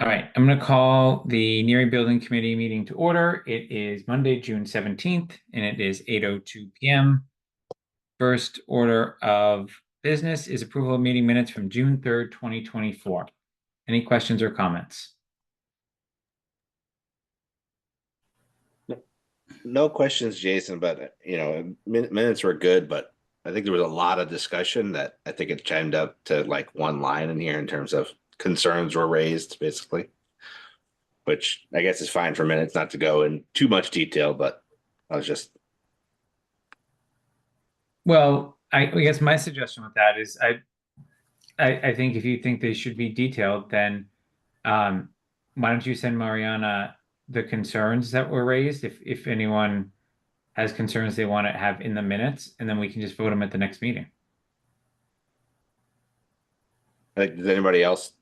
All right, I'm going to call the Neary Building Committee meeting to order. It is Monday, June 17th, and it is 8:02 p.m. First order of business is approval of meeting minutes from June 3rd, 2024. Any questions or comments? No questions, Jason, but minutes were good, but I think there was a lot of discussion that I think it chimed up to like one line in here in terms of concerns were raised, basically, which I guess is fine for minutes not to go in too much detail, but I was just Well, I guess my suggestion with that is I think if you think they should be detailed, then um, why don't you send Mariana the concerns that were raised if anyone has concerns they want to have in the minutes, and then we can just vote them at the next meeting. like, does anybody else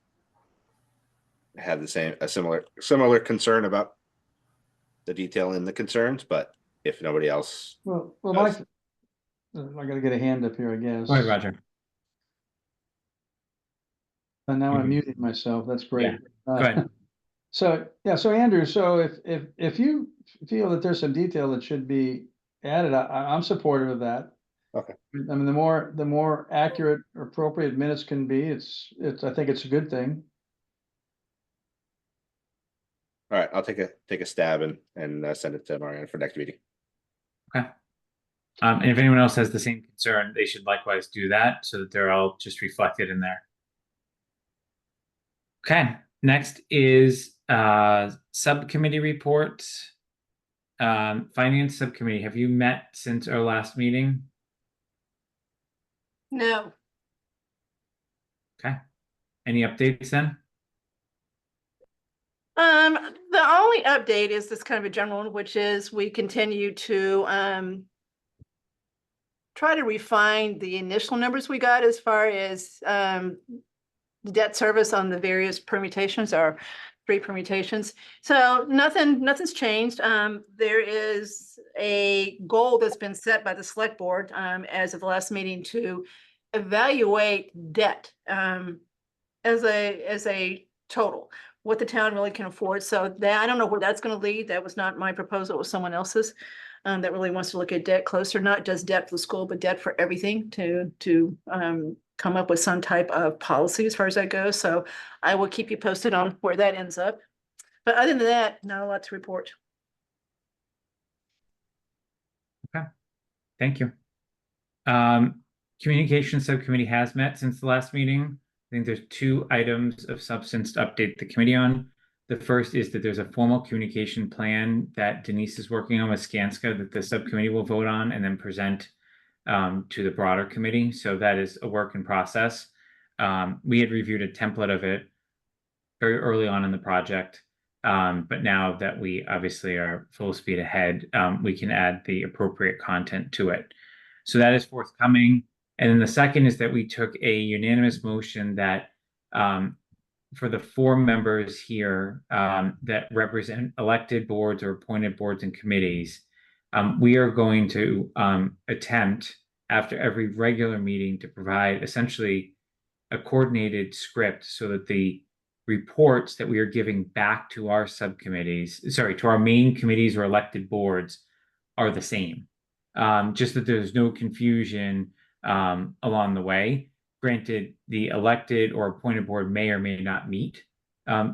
have a similar concern about the detail in the concerns? But if nobody else Well, does, I gotta get a hand up here, I guess. Go ahead, Roger. And now I'm Mhm. muting myself. That's great. Go ahead. So Andrew, so if you feel that there's some detail that should be added, I'm supportive of that. okay. I mean, the more accurate or appropriate minutes can be, I think it's a good thing. All right, I'll take a stab and send it to Marianne for next meeting. Okay. And if anyone else has the same concern, they should likewise do that so that they're all just reflected in there. Okay. Next is subcommittee reports. Finance subcommittee, have you met since our last meeting? No. Okay. Any updates then? The only update is this kind of a general one, which is we continue to try to refine the initial numbers we got as far as debt service on the various permutations, or 3 permutations. So nothing's changed. There is a goal that's been set by the select board as of the last meeting to evaluate debt as a total, what the town really can afford. So that, I don't know where that's going to lead. That was not my proposal, it was someone else's. That really wants to look at debt closer, not just debt for the school, but debt for everything, to come up with some type of policy as far as that goes. So I will keep you posted on where that ends up. But other than that, not a lot to report. Okay. Thank you. Communication subcommittee has met since the last meeting. I think there's 2 items of substance to update the committee on. The first is that there's a formal communication plan that Denise is working on with Skanska that the subcommittee will vote on and then present to the broader committee. So that is a work in process. We had reviewed a template of it very early on in the project. But now that we obviously are full speed ahead, we can add the appropriate content to it. So that is forthcoming. And then the second is that we took a unanimous motion that for the 4 members here that represent elected boards or appointed boards and committees, we are going to attempt after every regular meeting to provide essentially a coordinated script so that the reports that we are giving back to our subcommittees, sorry, to our main committees or elected boards are the same. Just that there's no confusion along the way. Granted, the elected or appointed board may or may not meet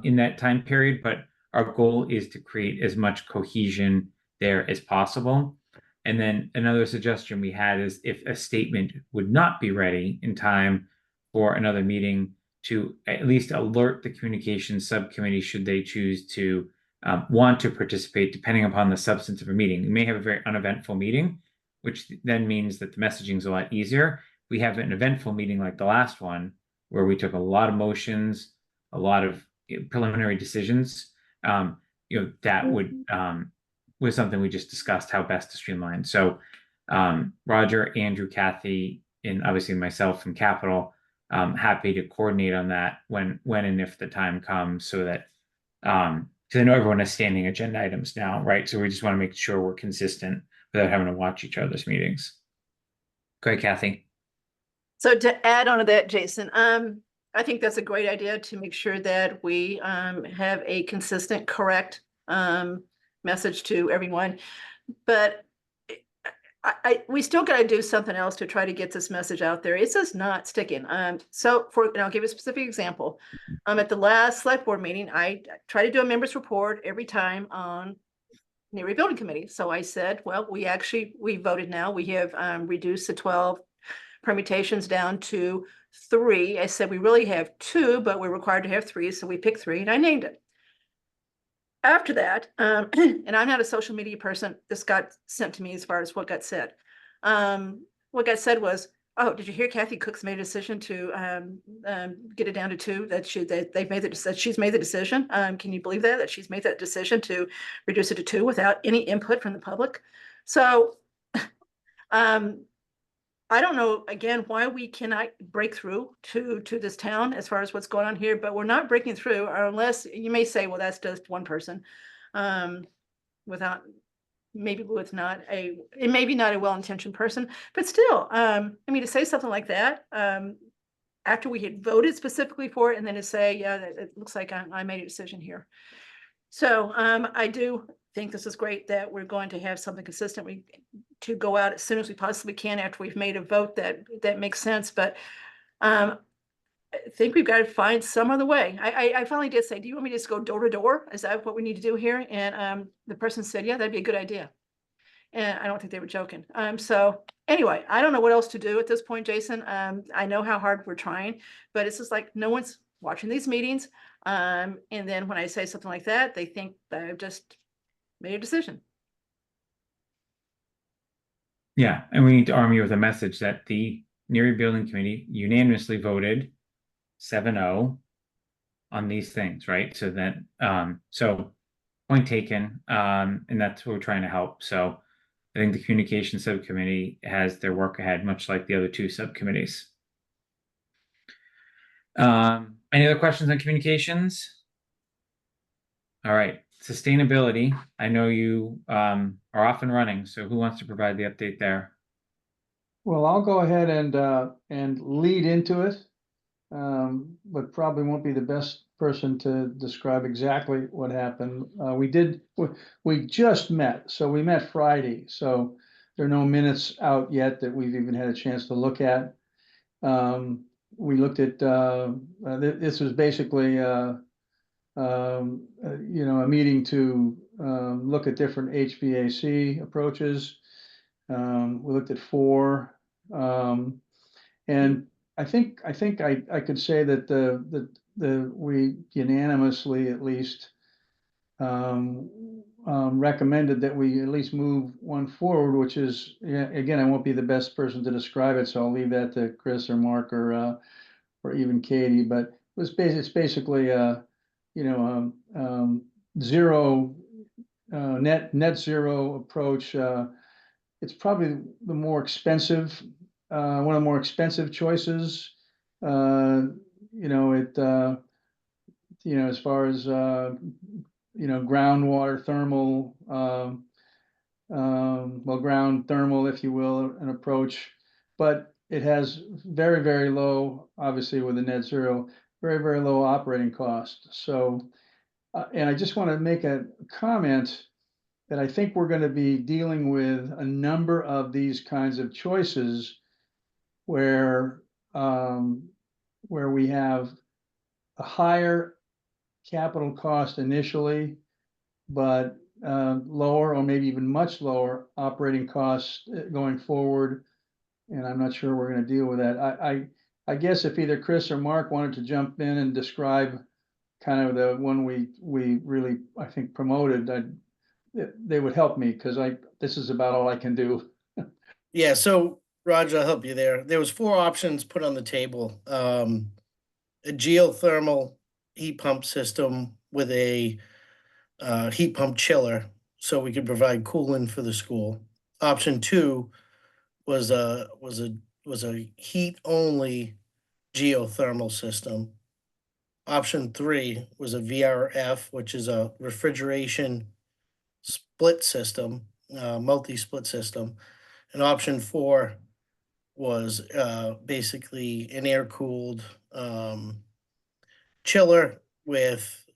in that time period, but our goal is to create as much cohesion there as possible. And then another suggestion we had is if a statement would not be ready in time for another meeting, to at least alert the communications subcommittee should they choose to want to participate, depending upon the substance of a meeting. We may have a very uneventful meeting, which then means that the messaging is a lot easier. We have an eventful meeting like the last one, where we took a lot of motions, a lot of preliminary decisions. That was something we just discussed how best to streamline. So Roger, Andrew, Kathy, and obviously myself from Capital, happy to coordinate on that when and if the time comes, so that because I know everyone has standing agenda items now, right? So we just want to make sure we're consistent without having to watch each other's meetings. Go ahead, Kathy. So to add on to that, Jason, I think that's a great idea to make sure that we have a consistent, correct message to everyone. But we still got to do something else to try to get this message out there. It's just not sticking. So and I'll give you a specific example. At the last select board meeting, I try to do a members report every time on Neary Building Committee. So I said, well, we voted now. We have reduced the 12 permutations down to 3. I said we really have 2, but we're required to have 3, so we picked 3, and I named it. After that, and I'm not a social media person, this got sent to me as far as what got said. What got said was, "Oh, did you hear Kathy Cook's made a decision to get it down to 2? That she's made the decision. Can you believe that she's made that decision to reduce it to 2 without any input from the public?" So, I don't know, again, why we cannot break through to this town as far as what's going on here, but we're not breaking through unless you may say, well, that's just one person. Without, maybe with not it may be not a well-intentioned person, but still, I mean, to say something like that, after we had voted specifically for it, and then to say, yeah, it looks like I made a decision here. So I do think this is great that we're going to have something consistent to go out as soon as we possibly can after we've made a vote that makes sense. But I think we've got to find some other way. I finally did say, do you want me to just go door to door? Is that what we need to do here? And the person said, yeah, that'd be a good idea. And I don't think they were joking. So anyway, I don't know what else to do at this point, Jason. I know how hard we're trying, but it's just like no one's watching these meetings. And then when I say something like that, they think that I've just made a decision. Yeah, and we need to arm you with a message that the Neary Building Committee unanimously voted 7-0 on these things, right? So that, so point taken, and that's what we're trying to help. So I think the communication subcommittee has their work ahead, much like the other 2 subcommittees. Any other questions on communications? All right, sustainability. I know you are off and running, so who wants to provide the update there? Well, I'll go ahead and lead into it, but probably won't be the best person to describe exactly what happened. We just met, so we met Friday, so there are no minutes out yet that we've even had a chance to look at. We looked at this was basically a meeting to look at different HVAC approaches. We looked at 4, and I think I could say that we unanimously at least recommended that we at least move one forward, which is, yeah, again, I won't be the best person to describe it, so I'll leave that to Chris or Mark or even Katie. But it's basically zero net zero approach. It's probably the more expensive, one of the more expensive choices. As far as groundwater thermal, ground thermal, if you will, an approach, but it has very, very low, obviously with the net zero, very, very low operating cost. So, and I just want to make a comment that I think we're going to be dealing with a number of these kinds of choices where we have a higher capital cost initially, but lower or maybe even much lower operating costs going forward. And I'm not sure we're going to deal with that. I guess if either Chris or Mark wanted to jump in and describe kind of the one we really, I think, promoted, they would help me, because this is about all I can do. Yeah, so Roger, I'll help you there. There was 4 options put on the table. A geothermal heat pump system with a heat pump chiller, so we could provide cooling for the school. Option 2 was a heat only geothermal system. Option 3 was a VRF, which is a refrigeration split system, multi-split system. And option 4 was basically an air-cooled chiller with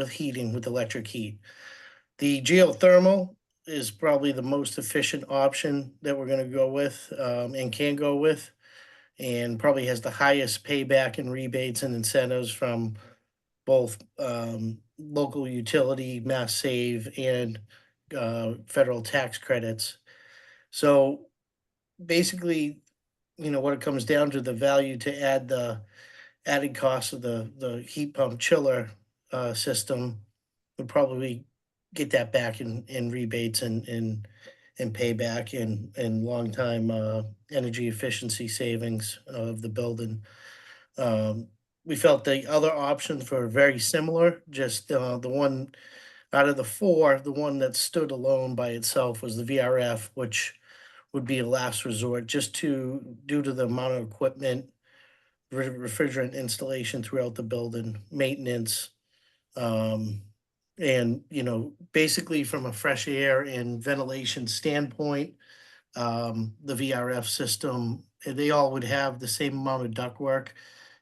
heating, with electric heat. The geothermal is probably the most efficient option that we're gonna go with, and can go with, and probably has the highest payback and rebates and incentives from both local utility, mass save, and federal tax credits. So basically, what it comes down to, the value to add the added cost of the heat pump chiller system would probably get that back in rebates and payback and long time energy efficiency savings of the building. We felt the other options were very similar, just the one out of the four, the one that stood alone by itself was the VRF, which would be a last resort just due to the amount of equipment, refrigerant installation throughout the building, maintenance, and basically from a fresh air and ventilation standpoint, the VRF system, they all would have the same amount of ductwork.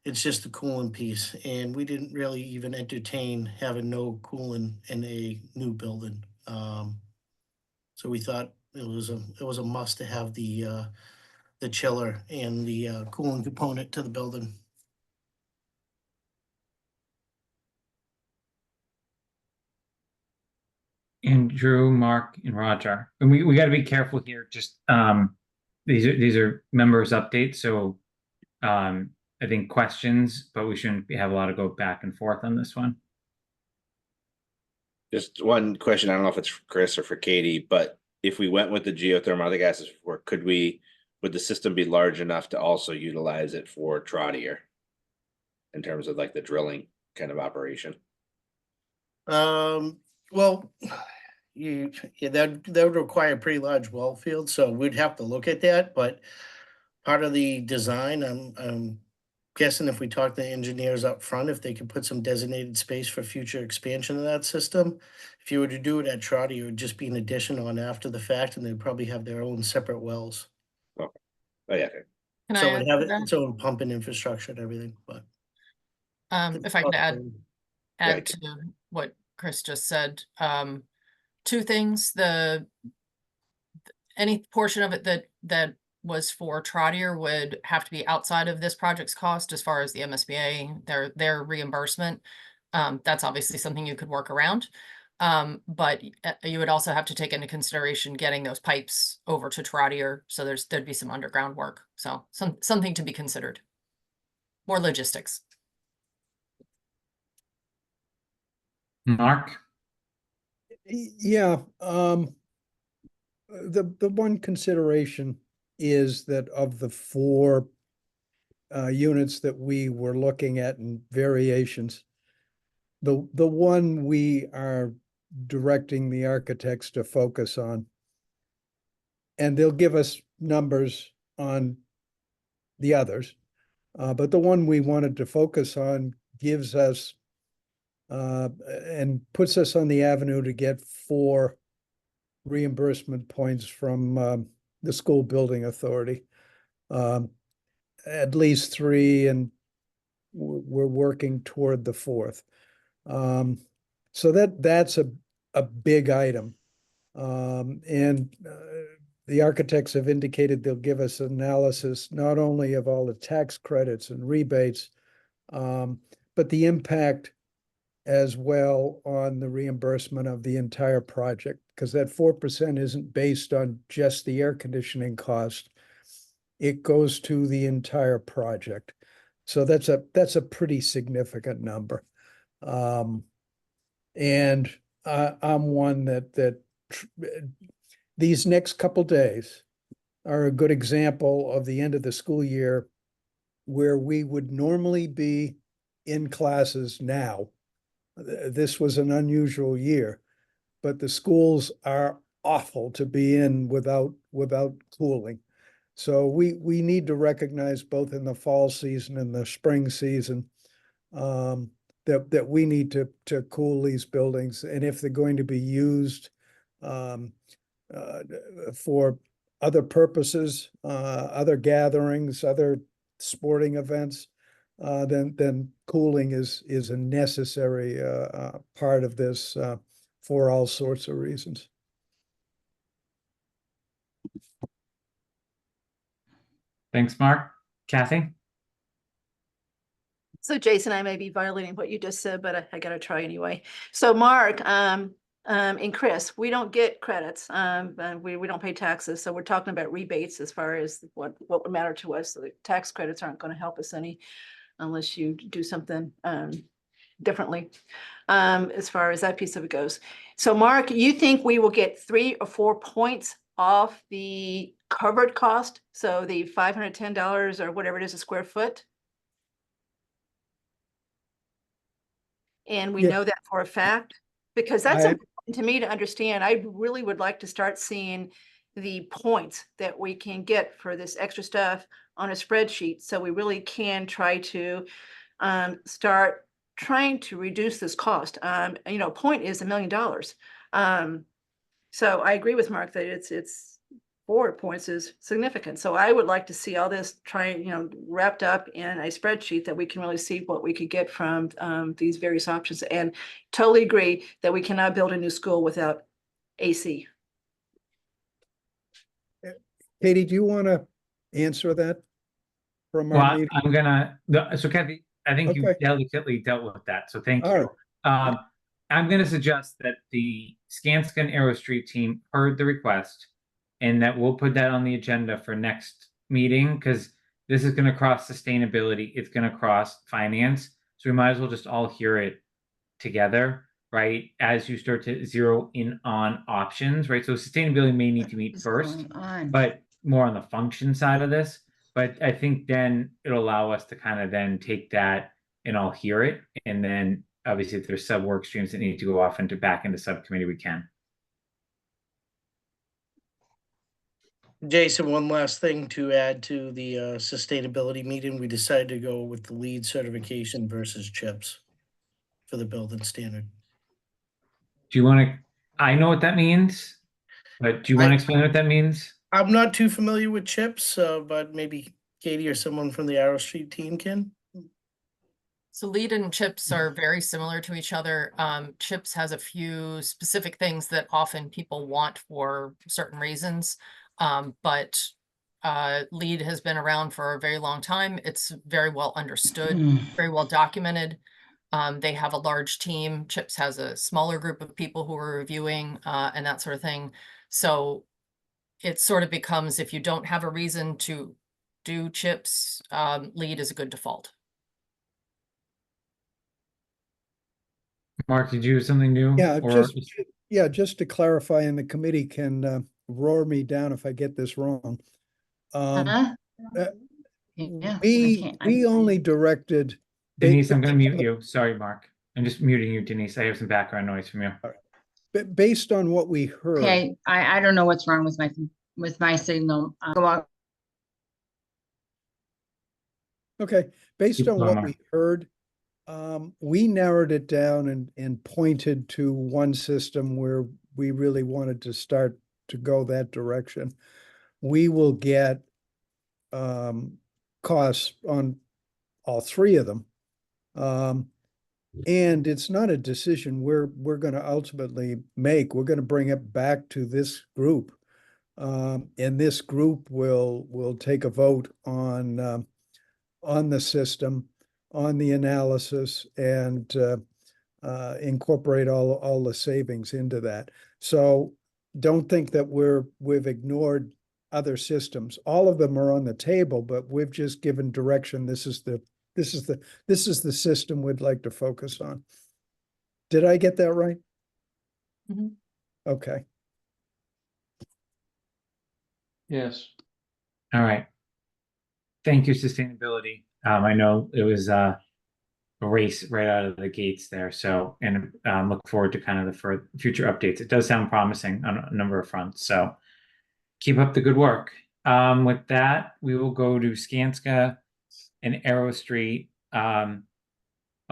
It's just the cooling piece, and we didn't really even entertain having no cooling in a new building. So we thought it was a must to have the chiller and the cooling component to the building. And Drew, Mark, and Roger. And we got to be careful here. Just these are members' updates, so I think questions, but we shouldn't have a lot of go back and forth on this one. Just one question. I don't know if it's for Chris or for Katie, but if we went with the geothermal, I think I asked this before, would the system be large enough to also utilize it for Trottier in terms of like the drilling kind of operation? Well, that would require a pretty large well field, so we'd have to look at that. But part of the design, I'm guessing if we talk to engineers up front, if they could put some designated space for future expansion of that system. If you were to do it at Trotty, it would just be an addition on after the fact, and they'd probably have their own separate wells. Oh yeah. Okay. Can So I it'd add have to that? its own pumping infrastructure and everything, but. If I can add Right. to what Chris just said, two things. Any portion of it that was for Trottier would have to be outside of this project's cost as far as the MSBA, their reimbursement. That's obviously something you could work around. But you would also have to take into consideration getting those pipes over to Trottier. So there'd be some underground work. So something to be considered. More logistics. Mark? Yeah, the one consideration is that of the four units that we were looking at in variations, the one we are directing the architects to focus on, and they'll give us numbers on the others, but the one we wanted to focus on gives us and puts us on the avenue to get 4 reimbursement points from the school building authority. At least 3, and we're working toward the 4th. So that's a big item. And the architects have indicated they'll give us analysis not only of all the tax credits and rebates, but the impact as well on the reimbursement of the entire project, because that 4% isn't based on just the air conditioning cost. It goes to the entire project. So that's a pretty significant number. And I'm one that these next couple days are a good example of the end of the school year where we would normally be in classes now. This was an unusual year, but the schools are awful to be in without cooling. So we need to recognize both in the fall season and the spring season that we need to cool these buildings, and if they're going to be used for other purposes, other gatherings, other sporting events, then cooling is a necessary part of this for all sorts of reasons. Thanks, Mark. Kathy? So Jason, I may be violating what you just said, but I gotta try anyway. So Mark, and Chris, we don't get credits. And we don't pay taxes. So we're talking about rebates as far as what would matter to us. So the tax credits aren't gonna help us any unless you do something differently as far as that piece of it goes. So Mark, you think we will get 3 or 4 points off the covered cost? So the $510 or whatever it is a square foot? And we Yeah. know that for a fact, because that's I- important to me to understand. I really would like to start seeing the points that we can get for this extra stuff on a spreadsheet. So we really can try to start trying to reduce this cost. You know, point is $1 million. So I agree with Mark that it's 4 points is significant. So I would like to see all this wrapped up in a spreadsheet that we can really see what we could get from these various options. And totally agree that we cannot build a new school without AC. Katie, do you want to answer that from Well, our meeting? I'm gonna, so Kathy, I think you Okay. delicately dealt with that, so thank All you. I'm gonna suggest that the Skanska and Arrow Street team heard the request, and that we'll put that on the agenda for next meeting, because this is gonna cross sustainability, it's gonna cross finance, so we might as well just all hear it together, right? As you start to zero in on options, right? So sustainability may need to meet first, but more on the function side of this. But I think then it'll allow us to kind of then take that and all hear it. And then obviously if there's sub work streams that need to go off into back into subcommittee, we can. Jason, one last thing to add to the sustainability meeting. We decided to go with the LEED certification versus CHIPS for the building standard. Do you want to, I know what that means, but do you want to explain what that means? I'm not too familiar with CHIPS, but maybe Katie or someone from the Arrow Street team can. So LEED and CHIPS are very similar to each other. CHIPS has a few specific things that often people want for certain reasons. But LEED has been around for a very long time. It's very well understood, very well documented. They have a large team. CHIPS has a smaller group of people who are reviewing and that sort of thing. So it sort of becomes, if you don't have a reason to do CHIPS, LEED is a good default. Mark, did you have something new? Yeah, just to clarify, and the committee can roar me down if I get this wrong. Yeah, We only directed. Denise, I'm going to mute you. Sorry, Mark. I'm just muting you, Denise. I have some background noise from you. Based on what we heard. okay, I don't know what's wrong with my signal. Go out. Okay, based Keep on going, what Mark. we heard, we narrowed it down and pointed to one system where we really wanted to start to go that direction. We will get costs on all 3 of them. And it's not a decision we're going to ultimately make. We're going to bring it back to this group. And this group will take a vote on the system, on the analysis, and incorporate all the savings into that. So don't think that we've ignored other systems. All of them are on the table, but we've just given direction. This is the system we'd like to focus on. Did I get that right? Mm-hmm. Okay. Yes. All right. Thank you, sustainability. I know it was a race right out of the gates there. So, and look forward to kind of the future updates. It does sound promising on a number of fronts. So keep up the good work. With that, we will go to Skanska and Arrow Street. I'll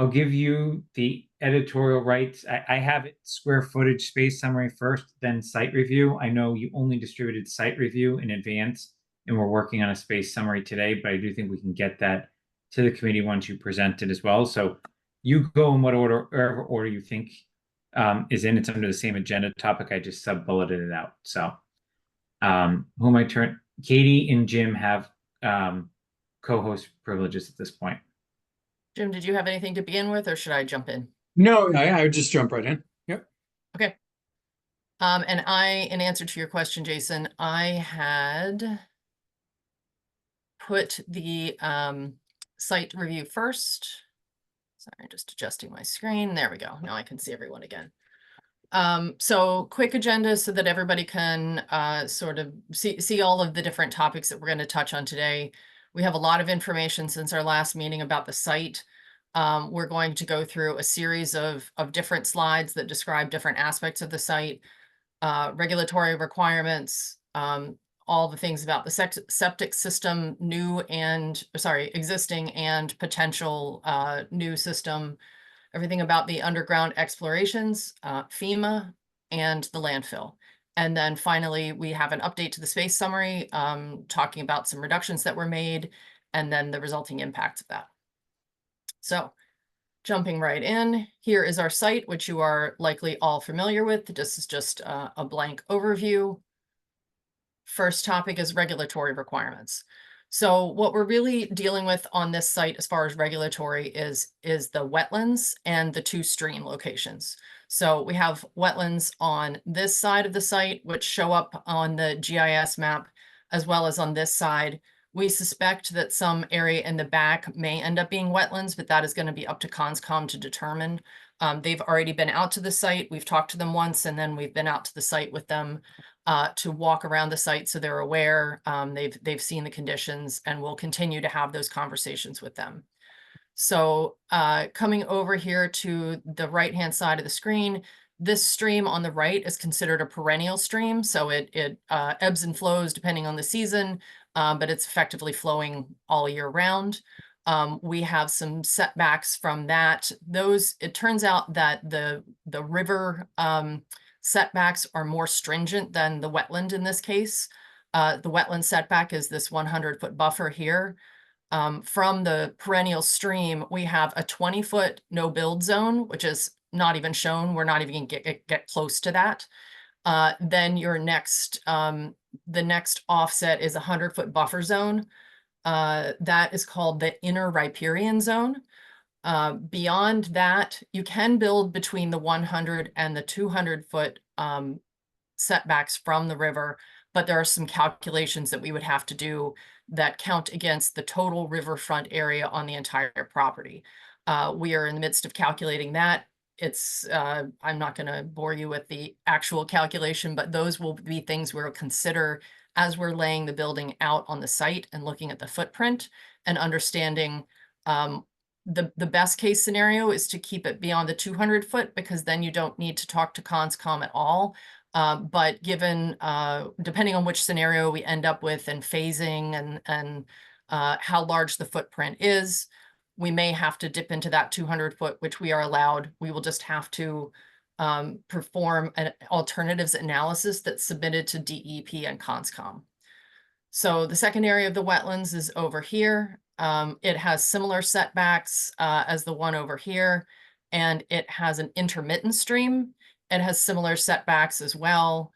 give you the editorial rights, I have it square footage space summary first, then site review. I know you only distributed site review in advance, and we're working on a space summary today, but I do think we can get that to the committee once you present it as well. So you go in whatever order you think is in. It's under the same agenda topic. I just sub-bulleted it out. So who am I turn? Katie and Jim have co-host privileges at this point. Jim, did you have anything to begin with, or should I jump in? No, I would just jump right in. Yep. Okay. And in answer to your question, Jason, I had put the site review first. Sorry, just adjusting my screen. There we go. Now I can see everyone again. So quick agenda so that everybody can sort of see all of the different topics that we're going to touch on today. We have a lot of information since our last meeting about the site. We're going to go through a series of different slides that describe different aspects of the site, regulatory requirements, all the things about the septic system, existing and potential new system, everything about the underground explorations, FEMA, and the landfill. And then finally, we have an update to the space summary, talking about some reductions that were made, and then the resulting impact of that. So jumping right in, here is our site, which you are likely all familiar with. This is just a blank overview. First topic is regulatory requirements. So what we're really dealing with on this site as far as regulatory is the wetlands and the two stream locations. So we have wetlands on this side of the site, which show up on the GIS map, as well as on this side. We suspect that some area in the back may end up being wetlands, but that is going to be up to Conscom to determine. They've already been out to the site. We've talked to them once, and then we've been out to the site with them to walk around the site so they're aware. They've seen the conditions, and we'll continue to have those conversations with them. So coming over here to the right-hand side of the screen, this stream on the right is considered a perennial stream. So it ebbs and flows depending on the season, but it's effectively flowing all year round. We have some setbacks from that. It turns out that the river setbacks are more stringent than the wetland in this case. The wetland setback is this 100-foot buffer here. From the perennial stream, we have a 20-foot no build zone, which is not even shown. We're not even gonna get close to that. Then your next, the next offset is a 100-foot buffer zone. That is called the inner riparian zone. Beyond that, you can build between the 100 and the 200-foot setbacks from the river, but there are some calculations that we would have to do that count against the total riverfront area on the entire property. We are in the midst of calculating that. I'm not going to bore you with the actual calculation, but those will be things we'll consider as we're laying the building out on the site and looking at the footprint and understanding the best case scenario is to keep it beyond the 200-foot, because then you don't need to talk to Conscom at all. But given, depending on which scenario we end up with and phasing and how large the footprint is, we may have to dip into that 200-foot, which we are allowed. We will just have to perform an alternatives analysis that's submitted to DEP and Conscom. So the second area of the wetlands is over here. It has similar setbacks as the one over here, and it has an intermittent stream. It has similar setbacks as well.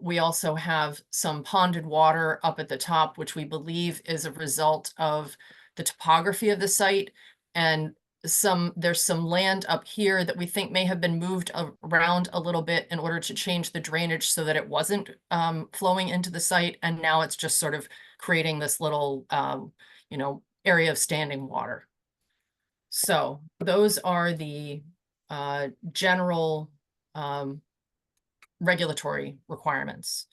We also have some ponded water up at the top, which we believe is a result of the topography of the site. And there's some land up here that we think may have been moved around a little bit in order to change the drainage so that it wasn't flowing into the site. And now it's just sort of creating this little, area of standing water. So those are the general regulatory requirements.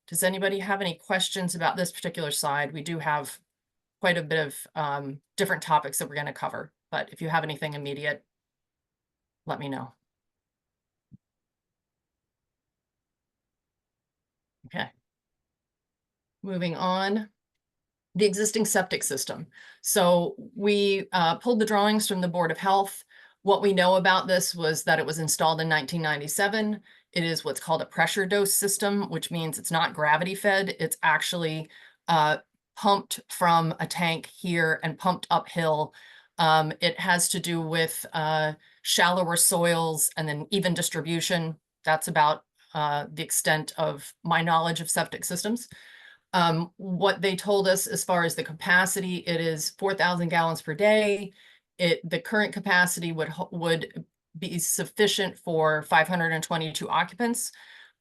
Does anybody have any questions about this particular slide? We do have quite a bit of different topics that we're going to cover, but if you have anything immediate, let me know. Okay. Moving on. The existing septic system. So we pulled the drawings from the Board of Health. What we know about this was that it was installed in 1997. It is what's called a pressure dose system, which means it's not gravity fed. It's actually pumped from a tank here and pumped uphill. It has to do with shallower soils and then even distribution. That's about the extent of my knowledge of septic systems. What they told us as far as the capacity, it is 4,000 gallons per day. The current capacity would be sufficient for 522 occupants.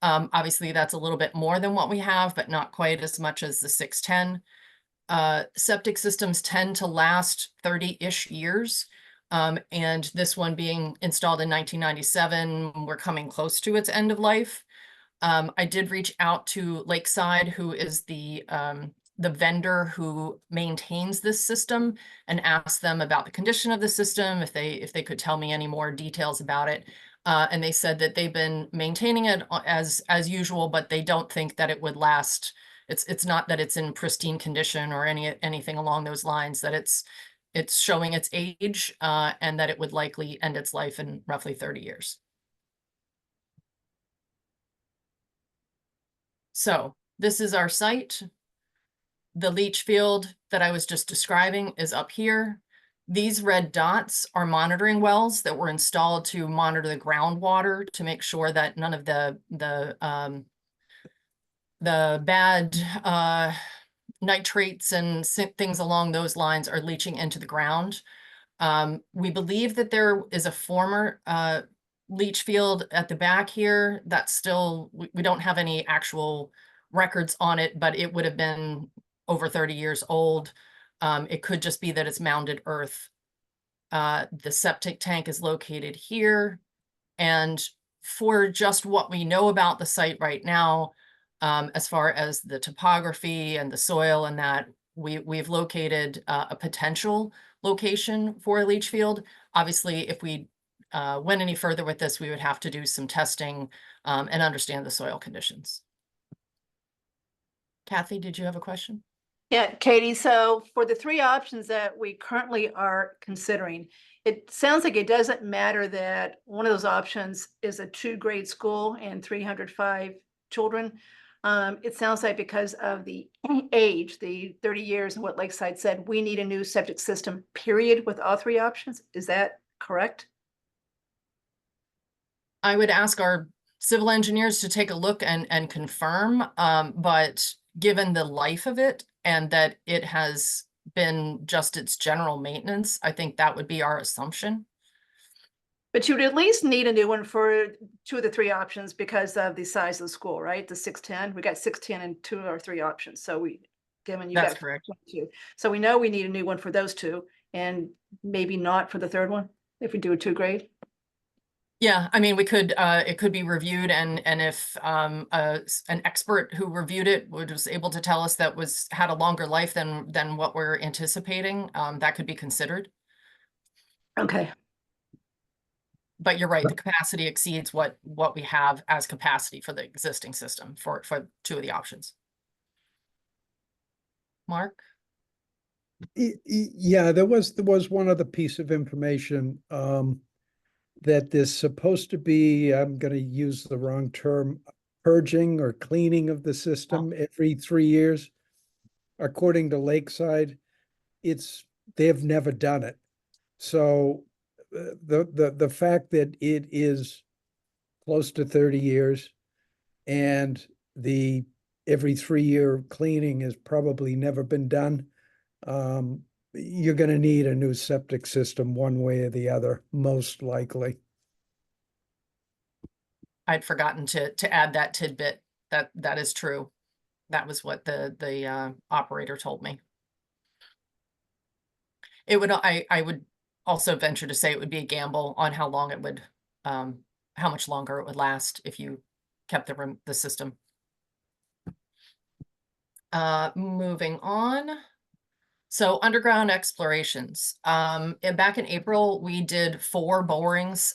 Obviously, that's a little bit more than what we have, but not quite as much as the 610. Septic systems tend to last 30-ish years. And this one being installed in 1997, we're coming close to its end of life. I did reach out to Lakeside, who is the vendor who maintains this system, and asked them about the condition of the system, if they could tell me any more details about it. And they said that they've been maintaining it as usual, but they don't think that it would last. It's not that it's in pristine condition or anything along those lines, that it's showing its age, and that it would likely end its life in roughly 30 years. So this is our site. The leach field that I was just describing is up here. These red dots are monitoring wells that were installed to monitor the groundwater to make sure that none of the bad nitrates and things along those lines are leaching into the ground. We believe that there is a former leach field at the back here. That's still, we don't have any actual records on it, but it would have been over 30 years old. It could just be that it's mounded earth. The septic tank is located here. And for just what we know about the site right now, as far as the topography and the soil and that, we've located a potential location for a leach field. Obviously, if we went any further with this, we would have to do some testing and understand the soil conditions. Kathy, did you have a question? Yeah, Katie, so for the three options that we currently are considering, it sounds like it doesn't matter that one of those options is a 2-grade school and 305 children. It sounds like because of the age, the 30 years and what Lakeside said, we need a new septic system, period, with all three options. Is that correct? I would ask our civil engineers to take a look and confirm, but given the life of it and that it has been just its general maintenance, I think that would be our assumption. But you would at least need a new one for 2 of the 3 options because of the size of the school, right? The 610, we got 610 and 2 or 3 options. So given you That's got correct. 22. So we know we need a new one for those 2 and maybe not for the third one if we do a 2-grade. Yeah, I mean, we could, it could be reviewed, and if an expert who reviewed it was able to tell us that had a longer life than what we're anticipating, that could be considered. Okay. But you're right, the capacity exceeds what we have as capacity for the existing system for 2 of the options. Mark? Yeah, there was one other piece of information, that there's supposed to be, I'm gonna use the wrong term, purging or cleaning of the system every 3 years. According to Lakeside, they've never done it. So the fact that it is close to 30 years and the every 3-year cleaning has probably never been done, you're going to need a new septic system one way or the other, most likely. I'd forgotten to add that tidbit. That is true. That was what the operator told me. It would, I would also venture to say it would be a gamble on how long it would, how much longer it would last if you kept the system. Moving on. So underground explorations. Back in April, we did 4 borings.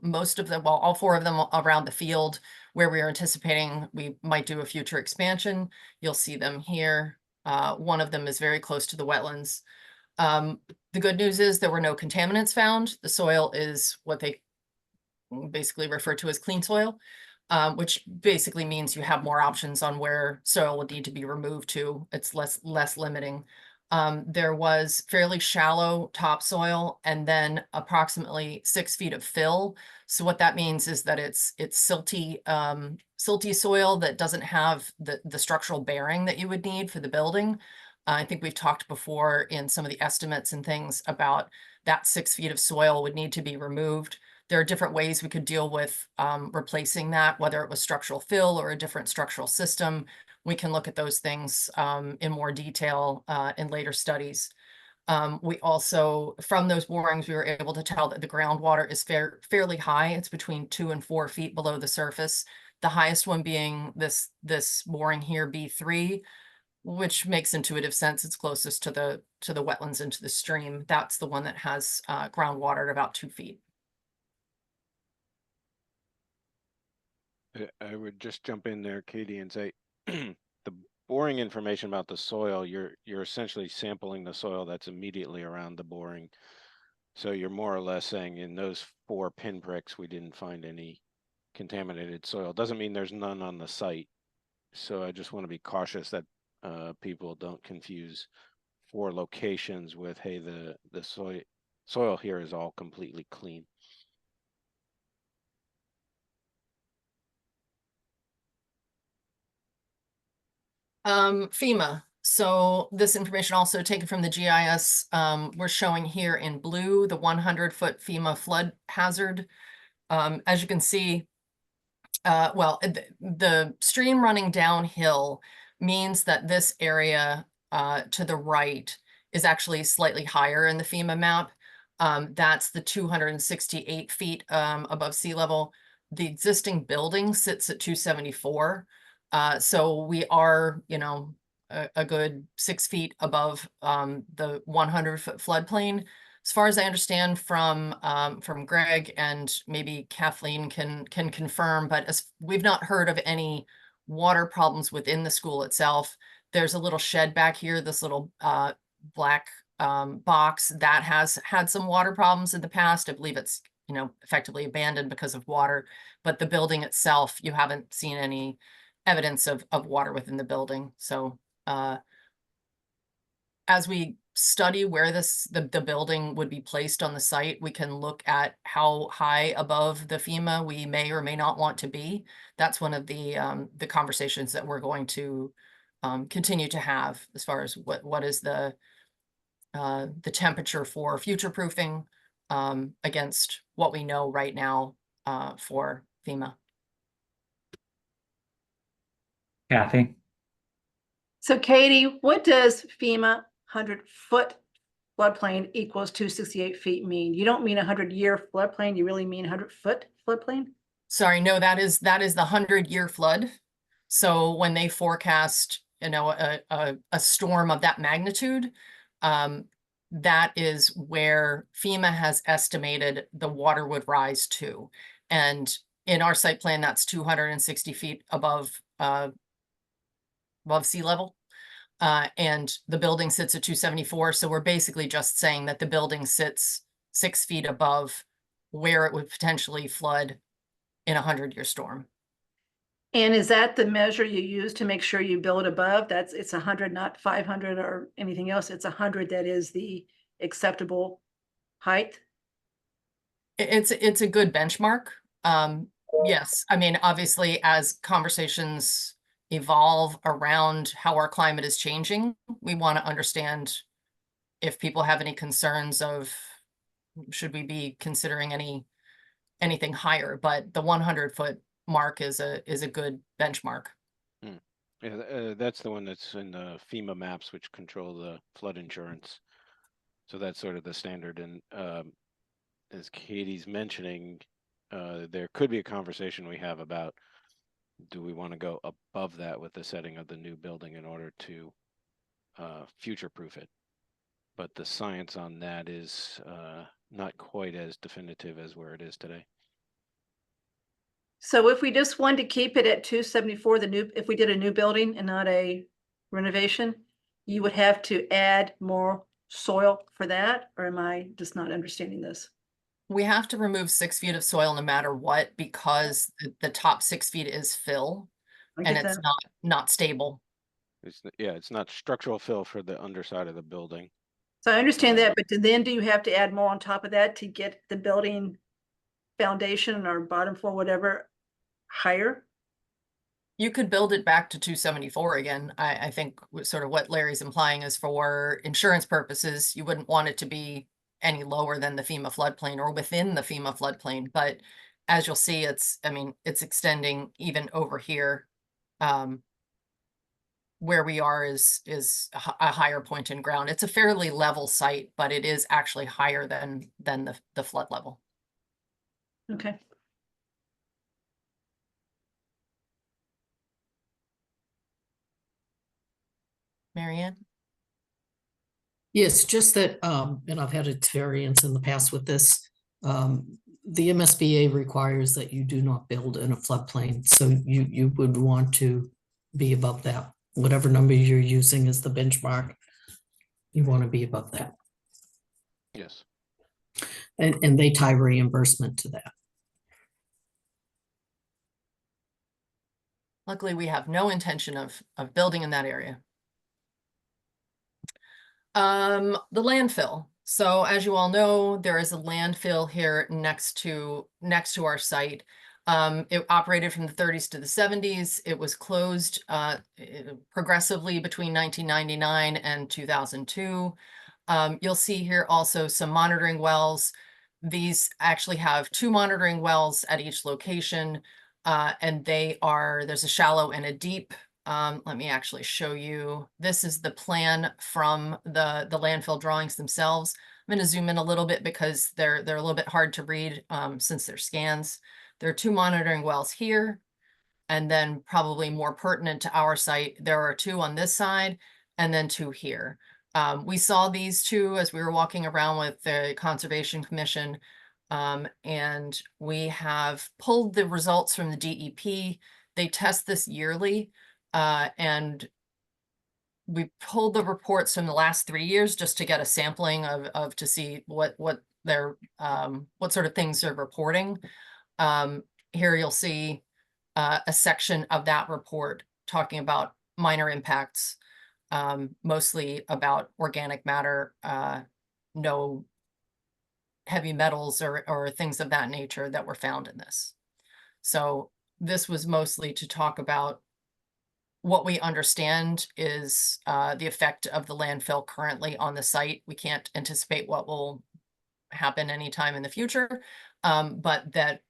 Most of them, well, all 4 of them around the field where we are anticipating we might do a future expansion. You'll see them here. One of them is very close to the wetlands. The good news is there were no contaminants found. The soil is what they basically refer to as clean soil, which basically means you have more options on where soil would need to be removed to. It's less limiting. There was fairly shallow topsoil and then approximately 6 feet of fill. So what that means is that it's silty, silty soil that doesn't have the structural bearing that you would need for the building. I think we've talked before in some of the estimates and things about that 6 feet of soil would need to be removed. There are different ways we could deal with replacing that, whether it was structural fill or a different structural system. We can look at those things in more detail in later studies. We also, from those borings, we were able to tell that the groundwater is fairly high. It's between 2 and 4 feet below the surface. The highest one being this boring here, B3, which makes intuitive sense. It's closest to the wetlands and to the stream. That's the one that has groundwater at about 2 feet. I would just jump in there, Katie, and say the boring information about the soil, you're essentially sampling the soil that's immediately around the boring. So you're more or less saying in those 4 pinpricks, we didn't find any contaminated soil. Doesn't mean there's none on the site. So I just want to be cautious that people don't confuse 4 locations with, hey, the soil here is all completely clean. FEMA. So this information also taken from the GIS. We're showing here in blue the 100-foot FEMA flood hazard. As you can see, the stream running downhill means that this area to the right is actually slightly higher in the FEMA map. That's the 268 feet above sea level. The existing building sits at 274. So we are, you know, a good 6 feet above the 100-foot floodplain. As far as I understand from Greg, and maybe Kathleen can confirm, but as we've not heard of any water problems within the school itself. There's a little shed back here, this little black box that has had some water problems in the past. I believe it's, you know, effectively abandoned because of water, but the building itself, you haven't seen any evidence of water within the building. So as we study where the building would be placed on the site, we can look at how high above the FEMA we may or may not want to be. That's one of the conversations that we're going to continue to have as far as what is the temperature for future proofing against what we know right now for FEMA. Kathy? So Katie, what does FEMA 100-foot floodplain equals 268 feet mean? You don't mean 100-year floodplain, you really mean 100-foot floodplain? Sorry, no, that is the 100-year flood. So when they forecast, you know, a storm of that magnitude, that is where FEMA has estimated the water would rise to. And in our site plan, that's 260 feet above sea level. And the building sits at 274. So we're basically just saying that the building sits 6 feet above where it would potentially flood in a 100-year storm. And is that the measure you use to make sure you build above? It's 100, not 500 or anything else. It's 100 that is the acceptable height. It's a good benchmark. Yes, I mean, obviously, as conversations evolve around how our climate is changing, we want to understand if people have any concerns of should we be considering anything higher, but the 100-foot mark is a good benchmark. Yeah, that's the one that's in the FEMA maps, which control the flood insurance. So that's sort of the standard. And as Katie's mentioning, there could be a conversation we have about, do we want to go above that with the setting of the new building in order to future-proof it? But the science on that is not quite as definitive as where it is today. So if we just wanted to keep it at 274, if we did a new building and not a renovation, you would have to add more soil for that, or am I just not understanding this? We have to remove 6 feet of soil no matter what, because the top 6 feet is fill I and get it's that. not stable. Yeah, it's not structural fill for the underside of the building. So I understand that, but then do you have to add more on top of that to get the building foundation or bottom floor, whatever, higher? You could build it back to 274 again. I think sort of what Larry's implying is for insurance purposes, you wouldn't want it to be any lower than the FEMA floodplain or within the FEMA floodplain. But as you'll see, I mean, it's extending even over here. Where we are is a higher point in ground. It's a fairly level site, but it is actually higher than the flood level. Okay. Marianne? Yes, just that, and I've had experience in the past with this. The MSBA requires that you do not build in a floodplain, so you would want to be above that. Whatever number you're using as the benchmark, you want to be above that. Yes. And they tie reimbursement to that. Luckily, we have no intention of building in that area. The landfill. So as you all know, there is a landfill here next to our site. It operated from the 30s to the 70s. It was closed progressively between 1999 and 2002. You'll see here also some monitoring wells. These actually have 2 monitoring wells at each location, and there's a shallow and a deep. Let me actually show you. This is the plan from the landfill drawings themselves. I'm going to zoom in a little bit because they're a little bit hard to read since they're scans. There are 2 monitoring wells here, and then probably more pertinent to our site, there are 2 on this side and then 2 here. We saw these 2 as we were walking around with the Conservation Commission, and we have pulled the results from the DEP. They test this yearly. And we pulled the reports from the last 3 years just to get a sampling of to see what their what sort of things they're reporting. Here you'll see a section of that report talking about minor impacts, mostly about organic matter, no heavy metals or things of that nature that were found in this. So this was mostly to talk about what we understand is the effect of the landfill currently on the site. We can't anticipate what will happen anytime in the future, but that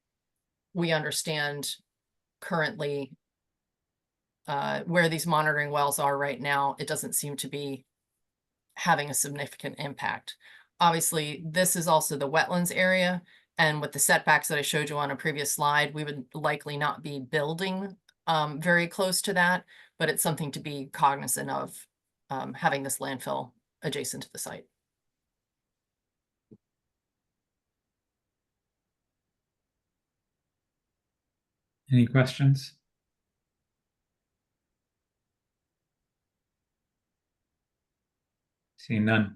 we understand currently where these monitoring wells are right now, it doesn't seem to be having a significant impact. Obviously, this is also the wetlands area, and with the setbacks that I showed you on a previous slide, we would likely not be building very close to that, but it's something to be cognizant of, having this landfill adjacent to the site. Any questions? Seeing none.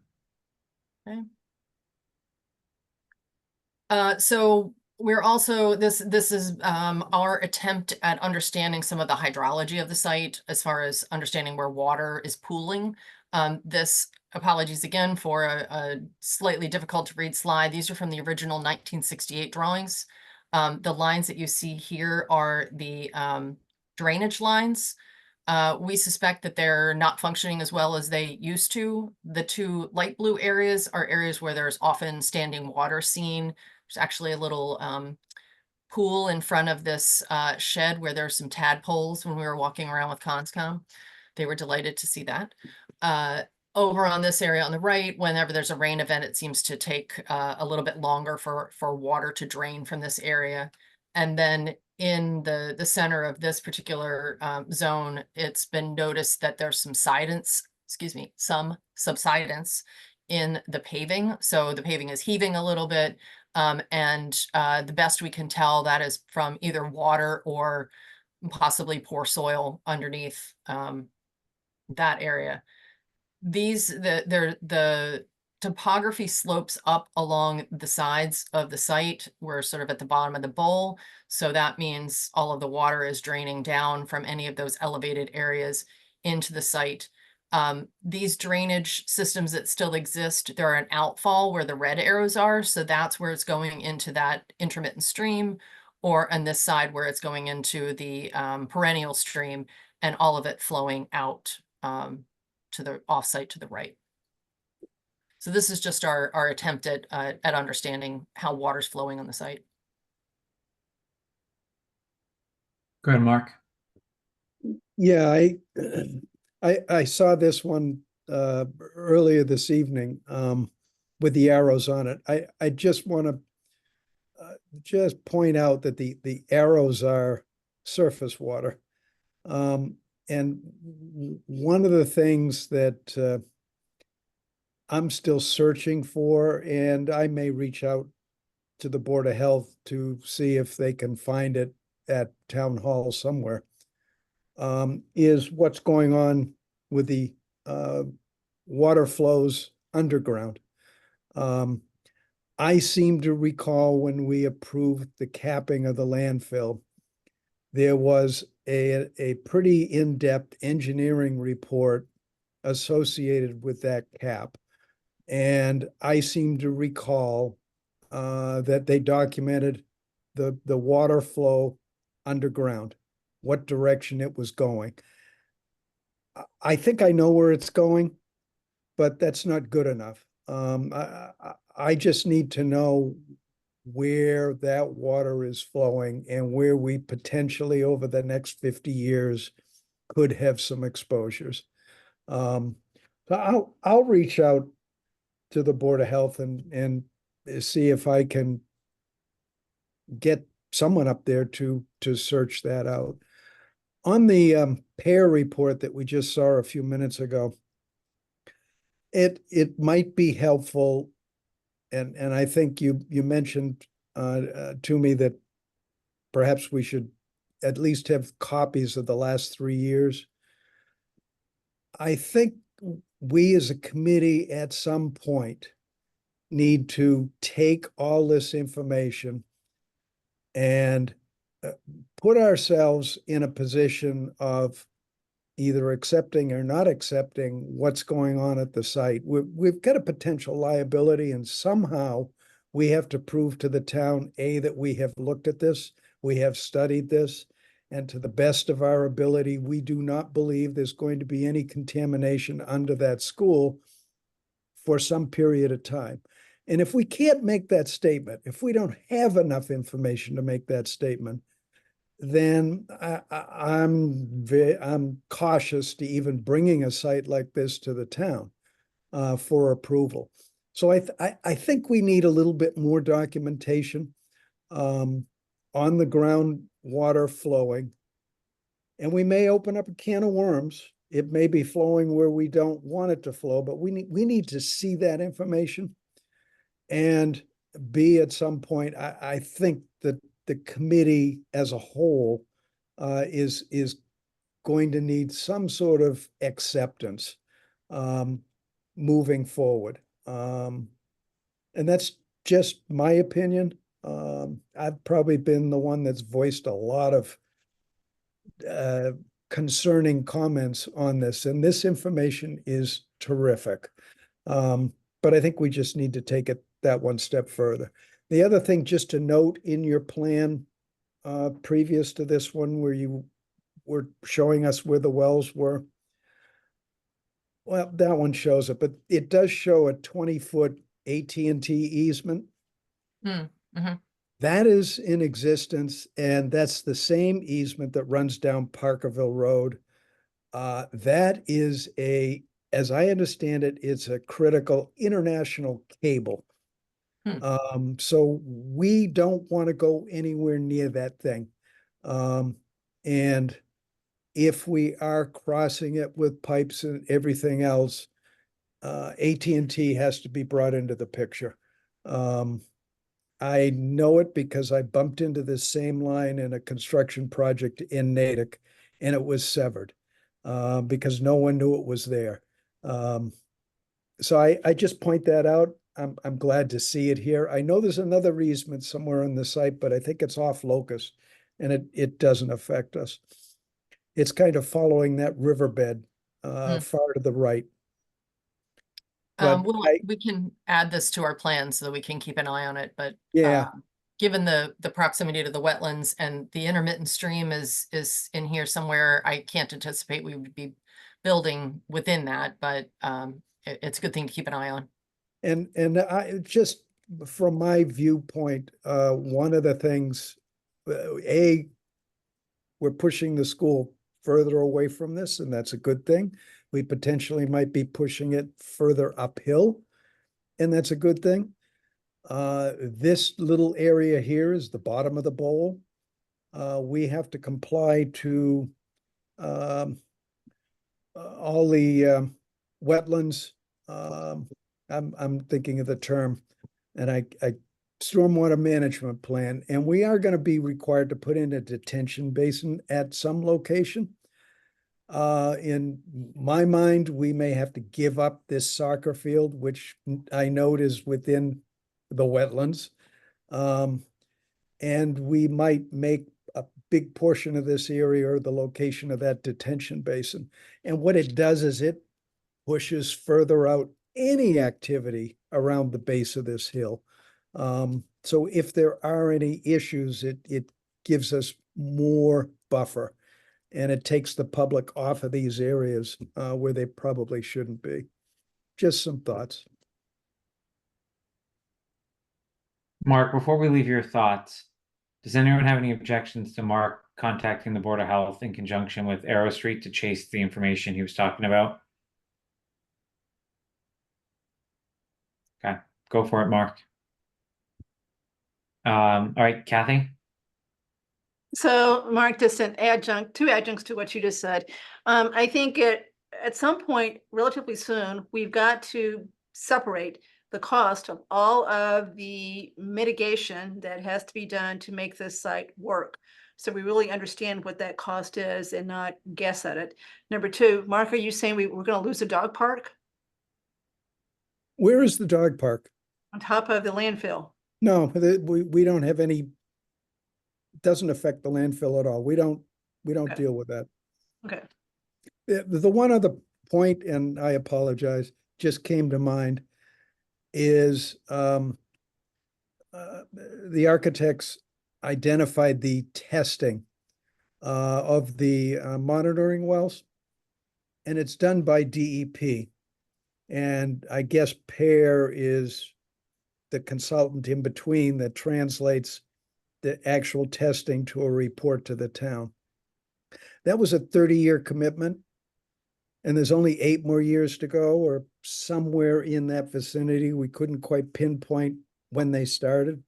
Okay. So we're also, this is our attempt at understanding some of the hydrology of the site as far as understanding where water is pooling. Apologies again for a slightly difficult to read slide. These are from the original 1968 drawings. The lines that you see here are the drainage lines. We suspect that they're not functioning as well as they used to. The 2 light blue areas are areas where there's often standing water seen. There's actually a little pool in front of this shed where there's some tadpoles when we were walking around with Conscom. They were delighted to see that. Over on this area on the right, whenever there's a rain event, it seems to take a little bit longer for water to drain from this area. And then in the center of this particular zone, it's been noticed that there's some subsidence in the paving. So the paving is heaving a little bit. And the best we can tell, that is from either water or possibly poor soil underneath that area. The topography slopes up along the sides of the site. We're sort of at the bottom of the bowl. So that means all of the water is draining down from any of those elevated areas into the site. These drainage systems that still exist, there are an outfall where the red arrows are. So that's where it's going into that intermittent stream, or on this side where it's going into the perennial stream, and all of it flowing out to the offsite to the right. So this is just our attempt at understanding how water's flowing on the site. Go ahead, Mark. Yeah, I saw this one earlier this evening with the arrows on it. I just want to just point out that the arrows are surface water. And one of the things that I'm still searching for, and I may reach out to the Board of Health to see if they can find it at Town Hall somewhere, is what's going on with the water flows underground. I seem to recall when we approved the capping of the landfill, there was a pretty in-depth engineering report associated with that cap. And I seem to recall that they documented the water flow underground, what direction it was going. I think I know where it's going, but that's not good enough. I just need to know where that water is flowing and where we potentially over the next 50 years could have some exposures. So I'll reach out to the Board of Health and see if I can get someone up there to search that out. On the PAIR report that we just saw a few minutes ago, it might be helpful, and I think you mentioned to me that perhaps we should at least have copies of the last 3 years. I think we as a committee at some point need to take all this information and put ourselves in a position of either accepting or not accepting what's going on at the site. We've got a potential liability, and somehow we have to prove to the town, A, that we have looked at this, we have studied this, and to the best of our ability, we do not believe there's going to be any contamination under that school for some period of time. And if we can't make that statement, if we don't have enough information to make that statement, then I'm cautious to even bringing a site like this to the town for approval. So I think we need a little bit more documentation on the groundwater flowing, and we may open up a can of worms. It may be flowing where we don't want it to flow, but we need to see that information. And B, at some point, I think that the committee as a whole is going to need some sort of acceptance moving forward. And that's just my opinion. I've probably been the one that's voiced a lot of concerning comments on this, and this information is terrific. But I think we just need to take it that one step further. The other thing, just to note in your plan previous to this one, where you were showing us where the wells were, well, that one shows it, but it does show a 20-foot AT&T easement. That is in existence, and that's the same easement that runs down Parkerville Road. That is as I understand it, it's a critical international cable. So we don't want to go anywhere near that thing. And if we are crossing it with pipes and everything else, AT&T has to be brought into the picture. I know it because I bumped into this same line in a construction project in Natick, and it was severed because no one knew it was there. so I just point that out. I'm glad to see it here. I know there's another easement somewhere on the site, but I think it's off locus and it doesn't affect us. It's kind of following that riverbed far to the right. But We can add this to our plan so that we can keep an eye on it, but yeah, given the proximity to the wetlands and the intermittent stream is in here somewhere, I can't anticipate we would be building within that, but it's a good thing to keep an eye on. and I just from my viewpoint, one of the things, we're pushing the school further away from this, and that's a good thing. We potentially might be pushing it further uphill, and that's a good thing. This little area here is the bottom of the bowl. We have to comply to all the wetlands. I'm thinking of the term, and I stormwater management plan, and we are going to be required to put in a detention basin at some location. In my mind, we may have to give up this soccer field, which I note is within the wetlands. And we might make a big portion of this area or the location of that detention basin. And what it does is it pushes further out any activity around the base of this hill. So if there are any issues, it gives us more buffer, and it takes the public off of these areas where they probably shouldn't be. Just some thoughts. Mark, before we leave your thoughts, does anyone have any objections to Mark contacting the Board of Health in conjunction with Arrow Street to chase the information he was talking about? Okay, go for it, Mark. All right, Kathy? So Mark, just two adjuncts to what you just said. I think at some point relatively soon, we've got to separate the cost of all of the mitigation that has to be done to make this site work. So we really understand what that cost is and not guess at it. Number two, Mark, are you saying we're going to lose a dog park Where is the dog park? on top of the landfill? No, we don't have any, doesn't affect the landfill at all. We don't Okay. deal with that. Okay. The one other point, and I apologize, just came to mind, is the architects identified the testing of the monitoring wells, and it's done by DEP. And I guess Pear is the consultant in between that translates the actual testing to a report to the town. That was a 30-year commitment, and there's only 8 more years to go, or somewhere in that vicinity. We couldn't quite pinpoint when they started.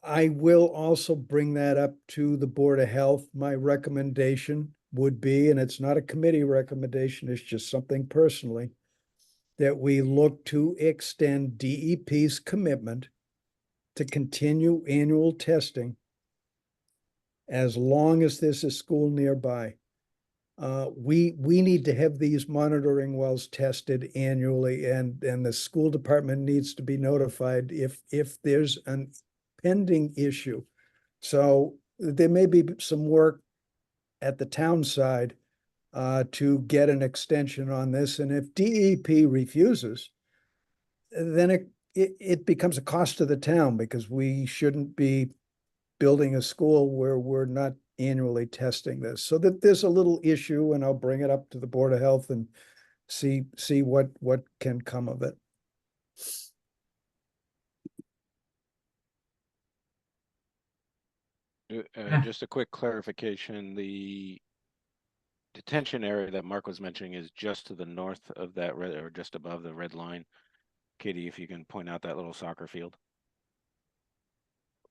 I will also bring that up to the Board of Health. My recommendation would be, and it's not a committee recommendation, it's just something personally, that we look to extend DEP's commitment to continue annual testing as long as there's a school nearby. We need to have these monitoring wells tested annually, and the school department needs to be notified if there's an pending issue. So there may be some work at the town side to get an extension on this, and if DEP refuses, then it becomes a cost to the town, because we shouldn't be building a school where we're not annually testing this. So that there's a little issue, and I'll bring it up to the Board of Health and see what can come of it. Just a quick clarification, the detention area that Mark was mentioning is just to the north of that red, or just above the red line. Katie, if you can point out that little soccer field.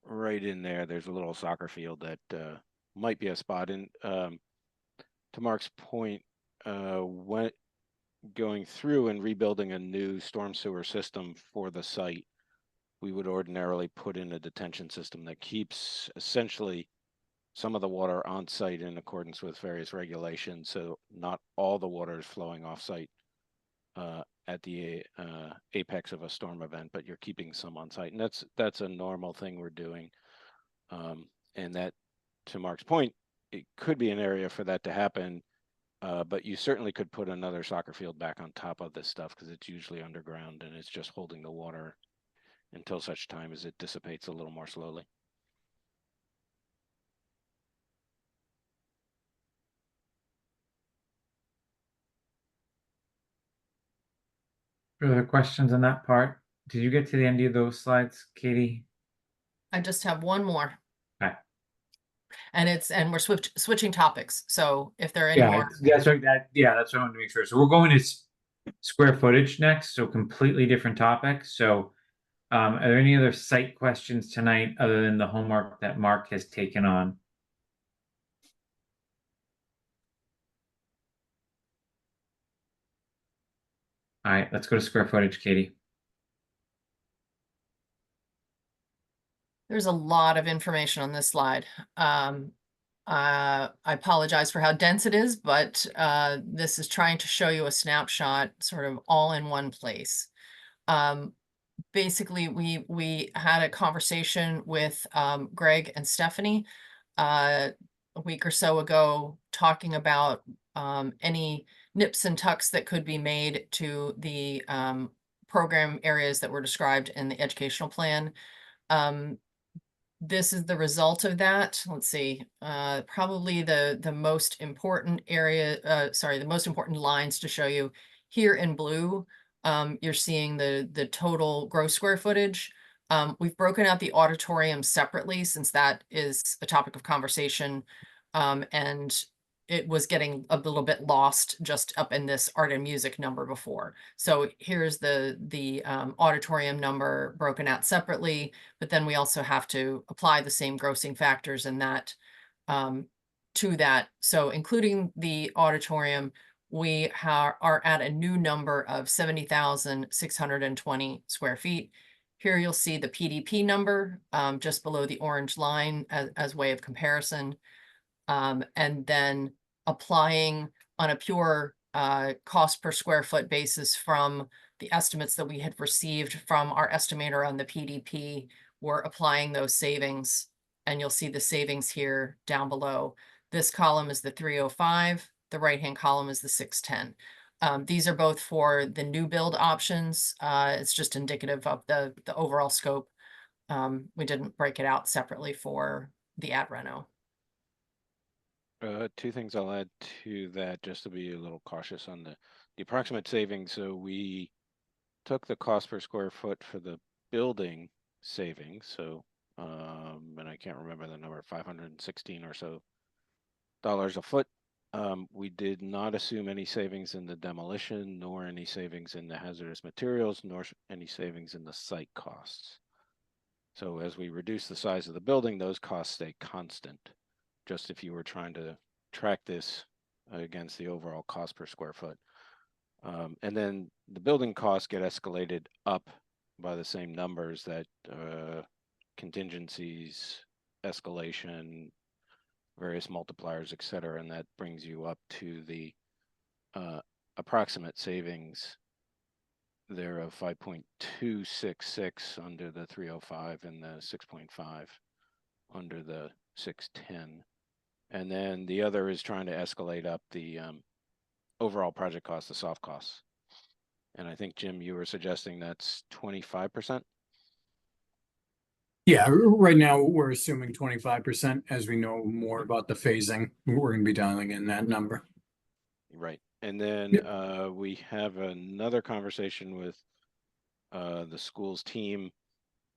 Right in there, there's a little soccer field that might be a spot. And to Mark's point, when going through and rebuilding a new storm sewer system for the site, we would ordinarily put in a detention system that keeps essentially some of the water on site in accordance with various regulations, so not all the water is flowing off site at the apex of a storm event, but you're keeping some on site, and that's a normal thing we're doing. And that, to Mark's point, it could be an area for that to happen, but you certainly could put another soccer field back on top of this stuff because it's usually underground and it's just holding the water until such time as it dissipates a little more slowly. Further questions on that part? Did you get to the end of those slides, Katie? I just have one more. Okay. And we're switching topics. So if there are any Yeah, more, that's right. That's what I wanted to make sure. So we're going to square footage next, so completely different topic. So, are there any other site questions tonight other than the homework that Mark has taken on? All right, let's go to square footage, Katie. there's a lot of information on this slide. I apologize for how dense it is, but this is trying to show you a snapshot sort of all in one place. Basically, we had a conversation with Greg and Stephanie a week or so ago, talking about any nips and tucks that could be made to the program areas that were described in the educational plan. This is the result of that. Let's see, probably the most important area, the most important lines to show you here in blue. You're seeing the total gross square footage. We've broken out the auditorium separately since that is a topic of conversation. And it was getting a little bit lost just up in this art and music number before. So here's the auditorium number broken out separately, but then we also have to apply the same grossing factors in that to that. So including the auditorium, we are at a new number of 70,620 square feet. Here you'll see the PDP number just below the orange line as way of comparison. And then applying on a pure cost per square foot basis from the estimates that we had received from our estimator on the PDP, we're applying those savings, and you'll see the savings here down below. This column is the 305, the right-hand column is the 610. These are both for the new build options. It's just indicative of the overall scope. We didn't break it out separately for the ad reno. Two things I'll add to that, just to be a little cautious on the approximate savings. So we took the cost per square foot for the building savings. So, and I can't remember the number, 516 or so dollars a foot. We did not assume any savings in the demolition, nor any savings in the hazardous materials, nor any savings in the site costs. So as we reduce the size of the building, those costs stay constant. Just if you were trying to track this against the overall cost per square foot. And then the building costs get escalated up by the same numbers that contingencies, escalation, various multipliers, et cetera, and that brings you up to the approximate savings there of 5.266 under the 305 and the 6.5 under the 610. And then the other is trying to escalate up the overall project cost, the soft costs. And I think, Jim, you were suggesting that's 25%? Yeah, right now we're assuming 25%. As we know more about the phasing, we're going to be dialing in that number. Right. And then we have another conversation with the school's team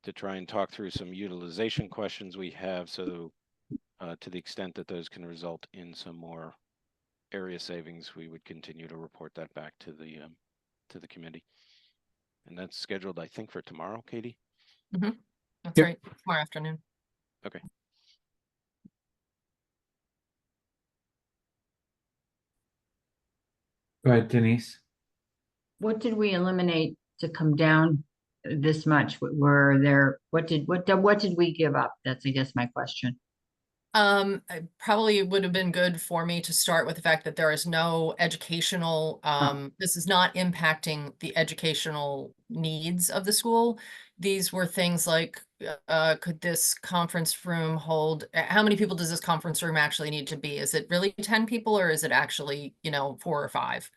to try and talk through some utilization questions we have. So to the extent that those can result in some more area savings, we would continue to report that back to the committee. And that's scheduled, I think, for tomorrow, Katie? Mm-hmm. That's Yep. right, tomorrow afternoon. Okay. Go ahead, Denise. What did we eliminate to come down this much? Were there, what did we give up? That's, I guess, my question. It probably would have been good for me to start with the fact that there is no educational, this is not impacting the educational needs of the school. These were things like, could this conference room hold, how many people does this conference room actually need to be? Is it really 10 people or is it actually, 4 or 5?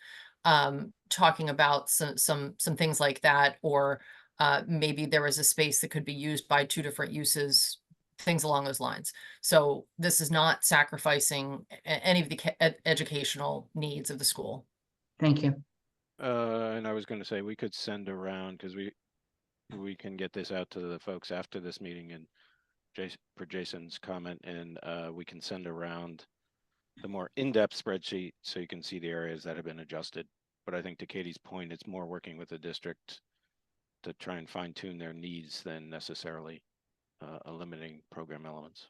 Talking about some things like that, or maybe there was a space that could be used by 2 different uses, things along those lines. So this is not sacrificing any of the educational needs of the school. Thank you. And I was gonna say, we could send around, because we can get this out to the folks after this meeting, and for Jason's comment, and we can send around the more in-depth spreadsheet so you can see the areas that have been adjusted. But I think to Katie's point, it's more working with the district to try and fine tune their needs than necessarily eliminating program elements.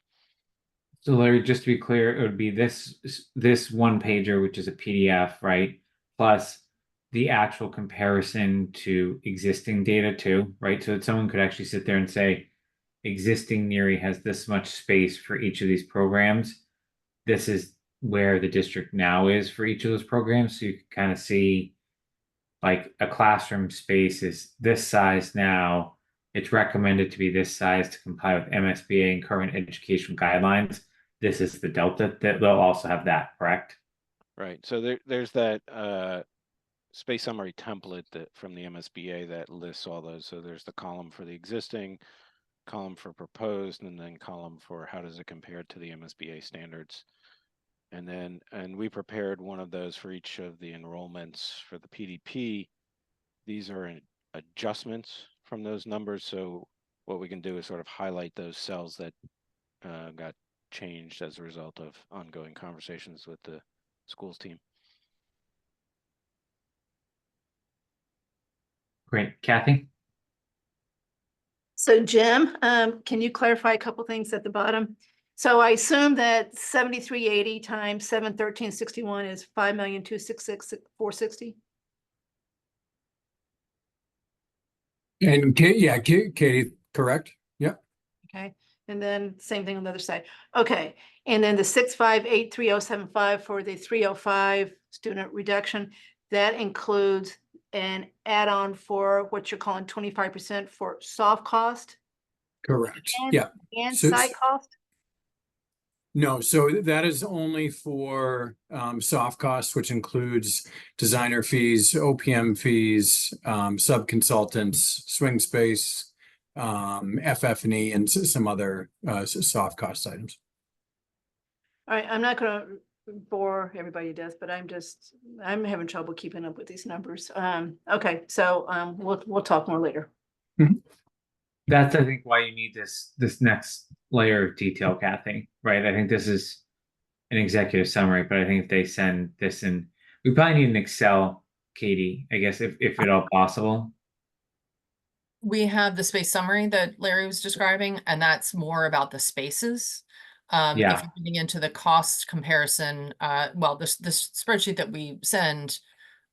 So Larry, just to be clear, it would be this one pager, which is a PDF, right? Plus the actual comparison to existing data too, right? So that someone could actually sit there and say, existing Neary has this much space for each of these programs. This is where the district now is for each of those programs. So you can kind of see like a classroom space is this size now. It's recommended to be this size to comply with MSBA and current education guidelines. This is the delta. That they'll also have that, correct? Right. So there's that space summary template that from the MSBA that lists all those. So there's the column for the existing, column for proposed, and then column for how does it compare to the MSBA standards. And we prepared one of those for each of the enrollments for the PDP. These are adjustments from those numbers. So what we can do is sort of highlight those cells that got changed as a result of ongoing conversations with the schools team. Great. Kathy? So Jim, can you clarify a couple things at the bottom? So I assume that 7380 times 71361 is 5,266,460. And Katie, correct? Yep. Okay, and then same thing on the other side. Okay, and then the 6583075 for the 305 student reduction, that includes an add-on for what you're calling 25% for soft cost Correct. and, Yeah. and So- side cost? No, so that is only for soft costs, which includes designer fees, OPM fees, sub-consultants, swing space, FF&E, and some other soft cost items. All right, I'm not gonna bore everybody to death, but I'm having trouble keeping up with these numbers. Okay, so we'll talk more later. That's, I think, why you need this next layer of detail, Kathy, right? I think this is an executive summary, but I think if they send this in, we probably need an Excel, Katie, I guess, if at all possible. We have the space summary that Larry was describing, and that's more about the spaces. If Yeah. you're getting into the cost comparison, well, this spreadsheet that we send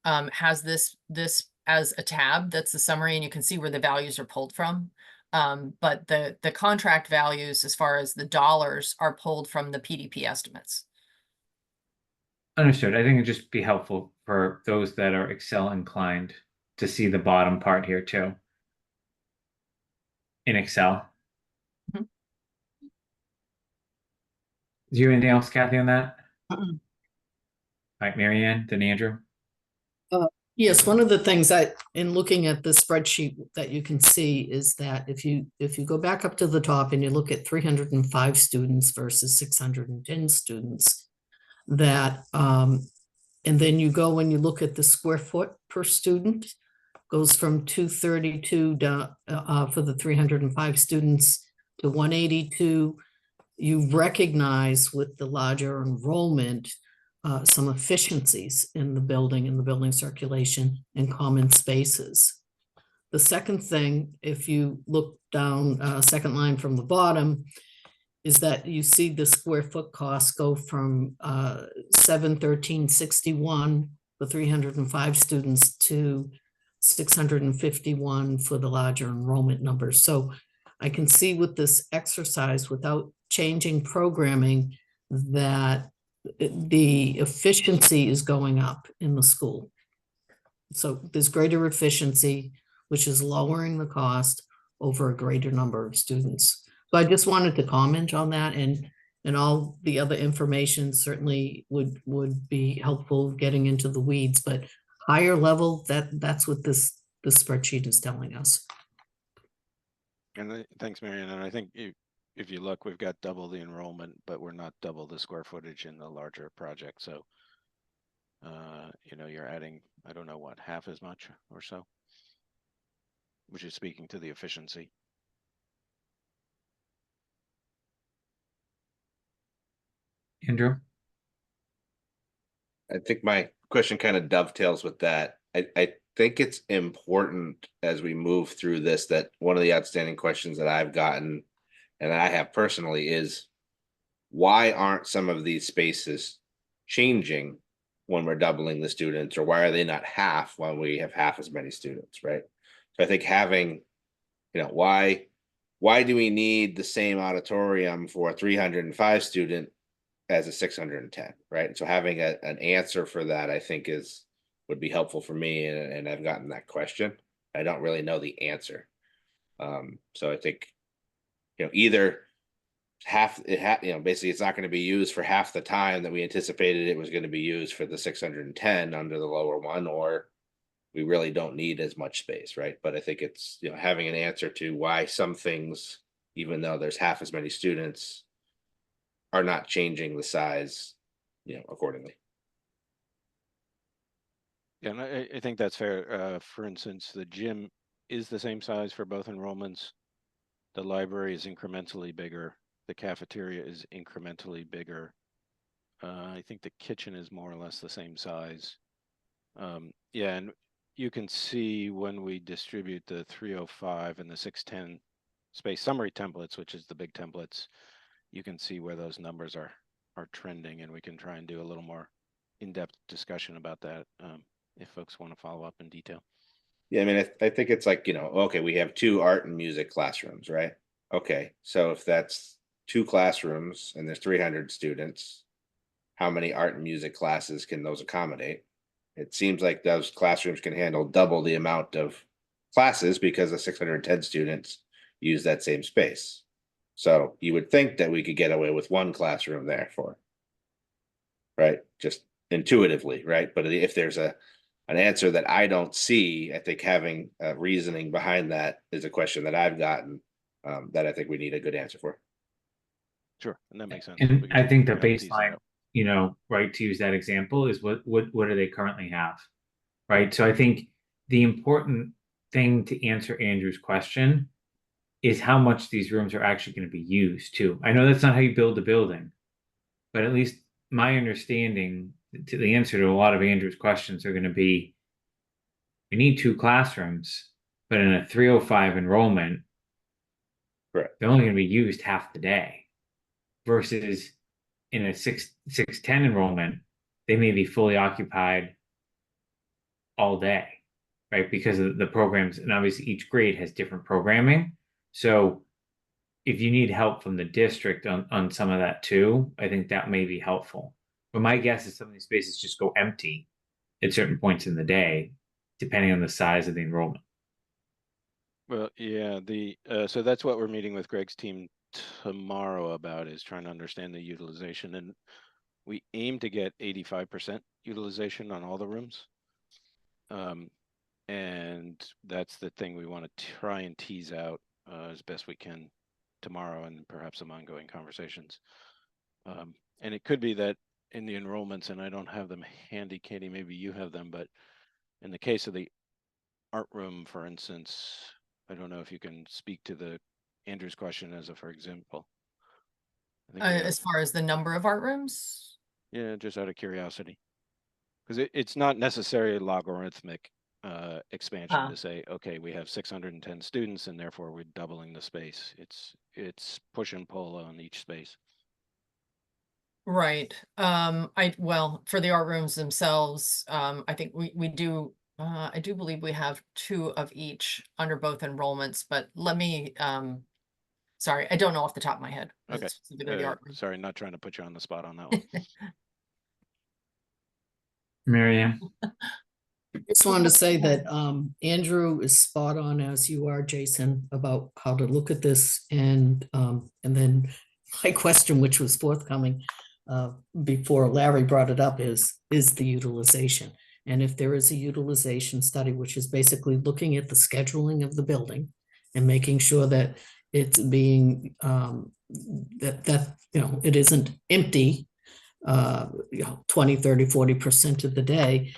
has this as a tab. That's the summary, and you can see where the values are pulled from. But the contract values, as far as the dollars, are pulled from the PDP estimates. Understood. I think it'd just be helpful for those that are Excel inclined to see the bottom part here too. In Excel. Mhm. Do you have anything else, Kathy, on that? Uh-uh. All right, Mary Ann, then Andrew. Yes, one of the things in looking at the spreadsheet that you can see is that if you go back up to the top and you look at 305 students versus 610 students, that and then you go and you look at the square foot per student, goes from 232 for the 305 students to 182. You recognize with the larger enrollment some efficiencies in the building circulation and common spaces. The second thing, if you look down second line from the bottom, is that you see the square foot costs go from 713.61 for 305 students to 651 for the larger enrollment numbers. So I can see with this exercise, without changing programming, that the efficiency is going up in the school. So there's greater efficiency, which is lowering the cost over a greater number of students. So I just wanted to comment on that, and all the other information certainly would be helpful getting into the weeds, but higher level, that's what this spreadsheet is telling us. And thanks, Marion. And I think if you look, we've got double the enrollment, but we're not double the square footage in the larger project. So, you know, you're adding, I don't know what, half as much or so, which is speaking to the efficiency. Andrew? I think my question kind of dovetails with that. I think it's important as we move through this that one of the outstanding questions that I've gotten and I have personally is why aren't some of these spaces changing when we're doubling the students, or why are they not half when we have half as many students, right? So I think having, you know, why do we need the same auditorium for a 305 student as a 610, right? So having an answer for that, I think would be helpful for me, and I've gotten that question. I don't really know the answer. So I think, you know, either you know, basically it's not going to be used for half the time that we anticipated it was going to be used for the 610 under the lower one, or we really don't need as much space, right? But I think it's, you know, having an answer to why some things, even though there's half as many students, are not changing the size, you know, accordingly. Yeah, and I think that's fair. For instance, the gym is the same size for both enrollments. The library is incrementally bigger. The cafeteria is incrementally bigger. I think the kitchen is more or less the same size. Yeah, and you can see when we distribute the 305 and the 610 space summary templates, which is the big templates, you can see where those numbers are trending, and we can try and do a little more in-depth discussion about that if folks want to follow up in detail. Yeah, I mean, I think it's like, you know, okay, we have 2 art and music classrooms, right? Okay, so if that's 2 classrooms and there's 300 students, how many art and music classes can those accommodate? It seems like those classrooms can handle double the amount of classes because the 610 students use that same space. So you would think that we could get away with 1 classroom there right? Just intuitively, right? But if there's an answer that I don't see, I think having reasoning behind that is a question that I've gotten that I think we need a good answer for. Sure, and that makes sense. And I think the try and tease that baseline, out. you know, right, to use that example is what do they currently have? Right. So I think the important thing to answer Andrew's question is how much these rooms are actually going to be used too. I know that's not how you build a building, but at least my understanding to the answer to a lot of Andrew's questions are going to be we need 2 classrooms, but in a 305 enrollment, Correct. they're only going to be used half the day versus in a 610 enrollment, they may be fully occupied all day, right? Because of the programs, and obviously each grade has different programming. So if you need help from the district on some of that too, I think that may be helpful. But my guess is some of these spaces just go empty at certain points in the day, depending on the size of the enrollment. Well, yeah, so that's what we're meeting with Greg's team tomorrow about, is trying to understand the utilization, and we aim to get 85% utilization on all the rooms. And that's the thing we want to try and tease out as best we can tomorrow, and perhaps some ongoing conversations. And it could be that in the enrollments, and I don't have them handy, Katie, maybe you have them, but in the case of the art room, for instance, I don't know if you can speak to Andrew's question as a, for example. I think we have, As far as the number of art rooms? yeah, just out of curiosity, because it's not necessarily logarithmic expansion Ah. to say, okay, we have 610 students and therefore we're doubling the space. It's push and pull on each space. Right. Well, for the art rooms themselves, I think we do, I do believe we have 2 of each under both enrollments, but let me Sorry, I don't know off the top of my head. Okay. Specifically the art room. Sorry, not trying to put you on the spot on that one. Mary Ann? Just wanted to say that Andrew is spot on, as you are, Jason, about how to look at this, and then my question, which was forthcoming before Larry brought it up, is the utilization. And if there is a utilization study, which is basically looking at the scheduling of the building and making sure that it's being that it isn't empty 20, 30, 40% of the day.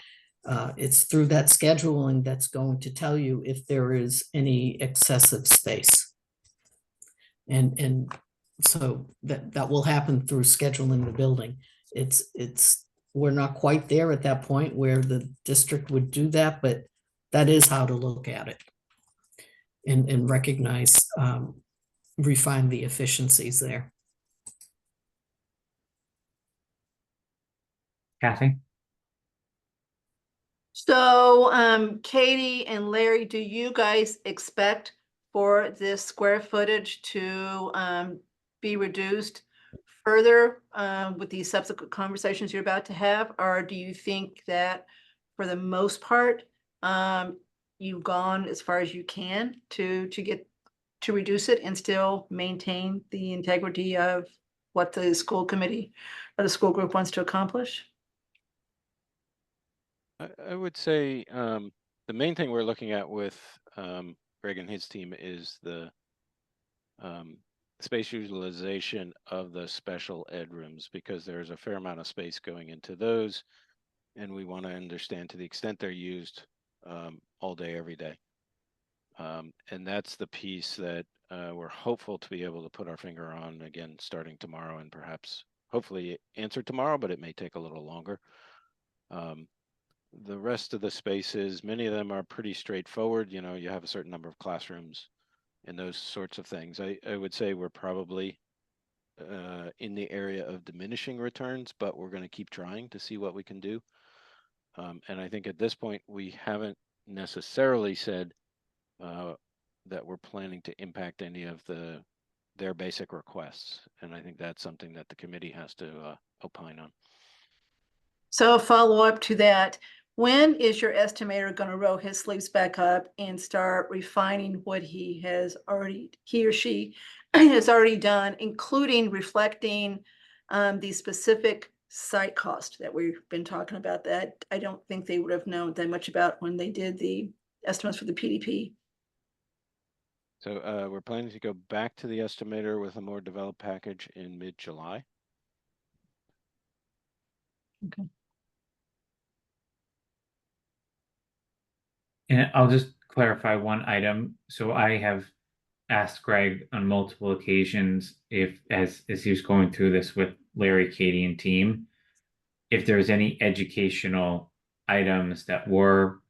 It's through that scheduling that's going to tell you if there is any excessive space. And so that will happen through scheduling the building. We're not quite there at that point where the district would do that, but that is how to look at it and recognize, refine the efficiencies there. Kathy? So, Katie and Larry, do you guys expect for this square footage to be reduced further with these subsequent conversations you're about to have? Or do you think that for the most part, you've gone as far as you can to reduce it and still maintain the integrity of what the school committee or the school group wants to accomplish? I would say the main thing we're looking at with Greg and his team is the space utilization of the special ed rooms, because there's a fair amount of space going into those, and we want to understand to the extent they're used all day, every day. And that's the piece that we're hopeful to be able to put our finger on again starting tomorrow, and perhaps hopefully answer tomorrow, but it may take a little longer. The rest of the spaces, many of them are pretty straightforward. You have a certain number of classrooms and those sorts of things. I would say we're probably in the area of diminishing returns, but we're going to keep trying to see what we can do. And I think at this point, we haven't necessarily said that we're planning to impact any of their basic requests. And I think that's something that the committee has to opine on. So a follow up to that, when is your estimator going to roll his sleeves back up and start refining what he or she has already done, including reflecting the specific site cost that we've been talking about, that I don't think they would have known that much about when they did the estimates for the PDP? So we're planning to go back to the estimator with a more developed package in mid-July. Okay. And I'll just clarify one item. So I have asked Greg on multiple occasions if, as he was going through this with Larry, Katie, and team, if there's any educational items that were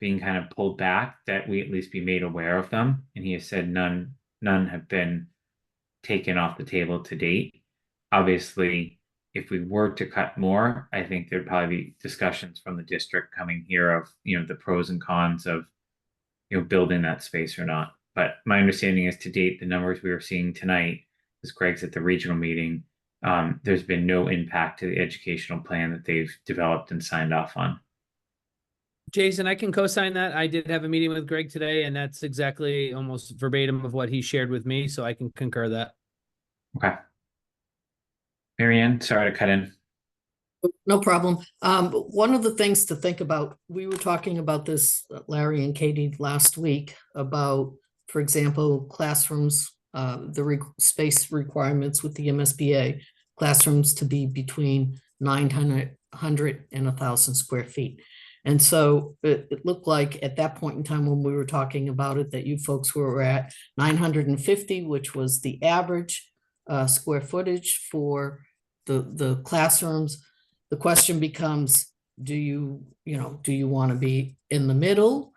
being kind of pulled back, that we at least be made aware of them. And he has said none have been taken off the table to date. Obviously, if we were to cut more, I think there'd probably be discussions from the district coming here of, the pros and cons of, building that space or not. But my understanding is to date, the numbers we were seeing tonight, as Greg's at the regional meeting, there's been no impact to the educational plan that they've developed and signed off on. Jason, I can co-sign that. I did have a meeting with Greg today, and that's exactly almost verbatim of what he shared with me, so I can concur that. Okay. Mary Ann, sorry to cut in. No problem. One of the things to think about, we were talking about this, Larry and Katie, last week about, for example, classrooms, the space requirements with the MSBA, classrooms to be between 900 and 1,000 square feet. And so it looked like at that point in time when we were talking about it, that you folks were at 950, which was the average square footage for the classrooms. The question becomes, do you want to be in the middle?